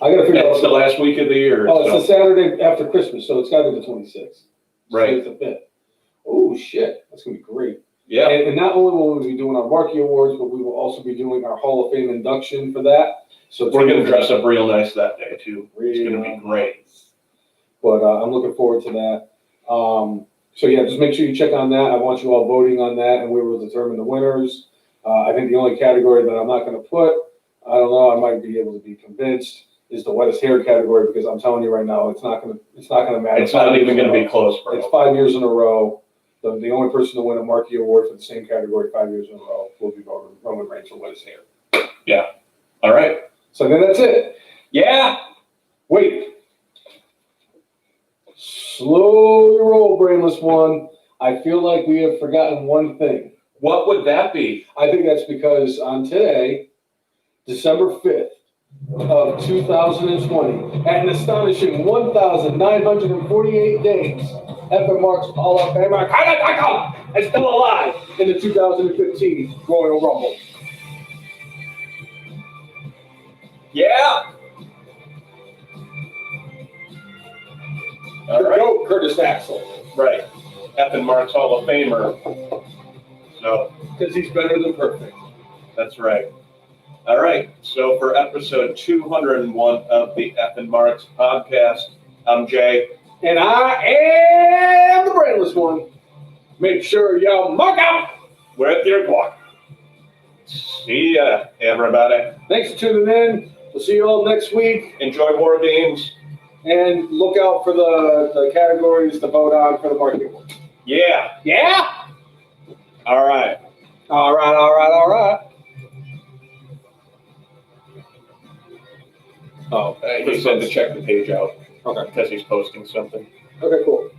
I gotta figure out. It's the last week of the year. Oh, it's the Saturday after Christmas, so it's gotta be the 26th. Right. So it's the 5th. Oh shit, that's gonna be great. Yeah. And not only will we be doing our Marquee Awards, but we will also be doing our Hall of Fame induction for that. So We're going to dress up real nice that day, too. It's going to be great. But I'm looking forward to that. So, yeah, just make sure you check on that. I want you all voting on that, and we will determine the winners. I think the only category that I'm not going to put, I don't know, I might be able to be convinced, is the wettest hair category, because I'm telling you right now, it's not going to matter. It's not even going to be close, bro. It's 5 years in a row. The only person to win a Marquee Award for the same category 5 years in a row will be Roman Reigns for wettest hair. Yeah. All right. So then that's it. Yeah. Wait. Slow your roll, brainless one. I feel like we have forgotten one thing. What would that be? I think that's because on today, December 5th of 2020, at an astonishing 1,948 days, Epic Marks Hall of Famer Kyle is still alive in the 2015 Royal Rumble. Yeah. All right. Go, Curtis Axel. Right. Epic Marks Hall of Famer. So, Because he's better than perfect. that's right. All right. So for episode 201 of the Epic Marks podcast, I'm Jay. And I am the brainless one. Make sure y'all mark out With your guac. See ya, everybody. Thanks for tuning in. We'll see you all next week. Enjoy War Games. And look out for the categories to vote on for the Marquee Awards. Yeah. Yeah? All right. All right. Oh, He said to check the page out. Okay. Because he's posting something. Okay, cool.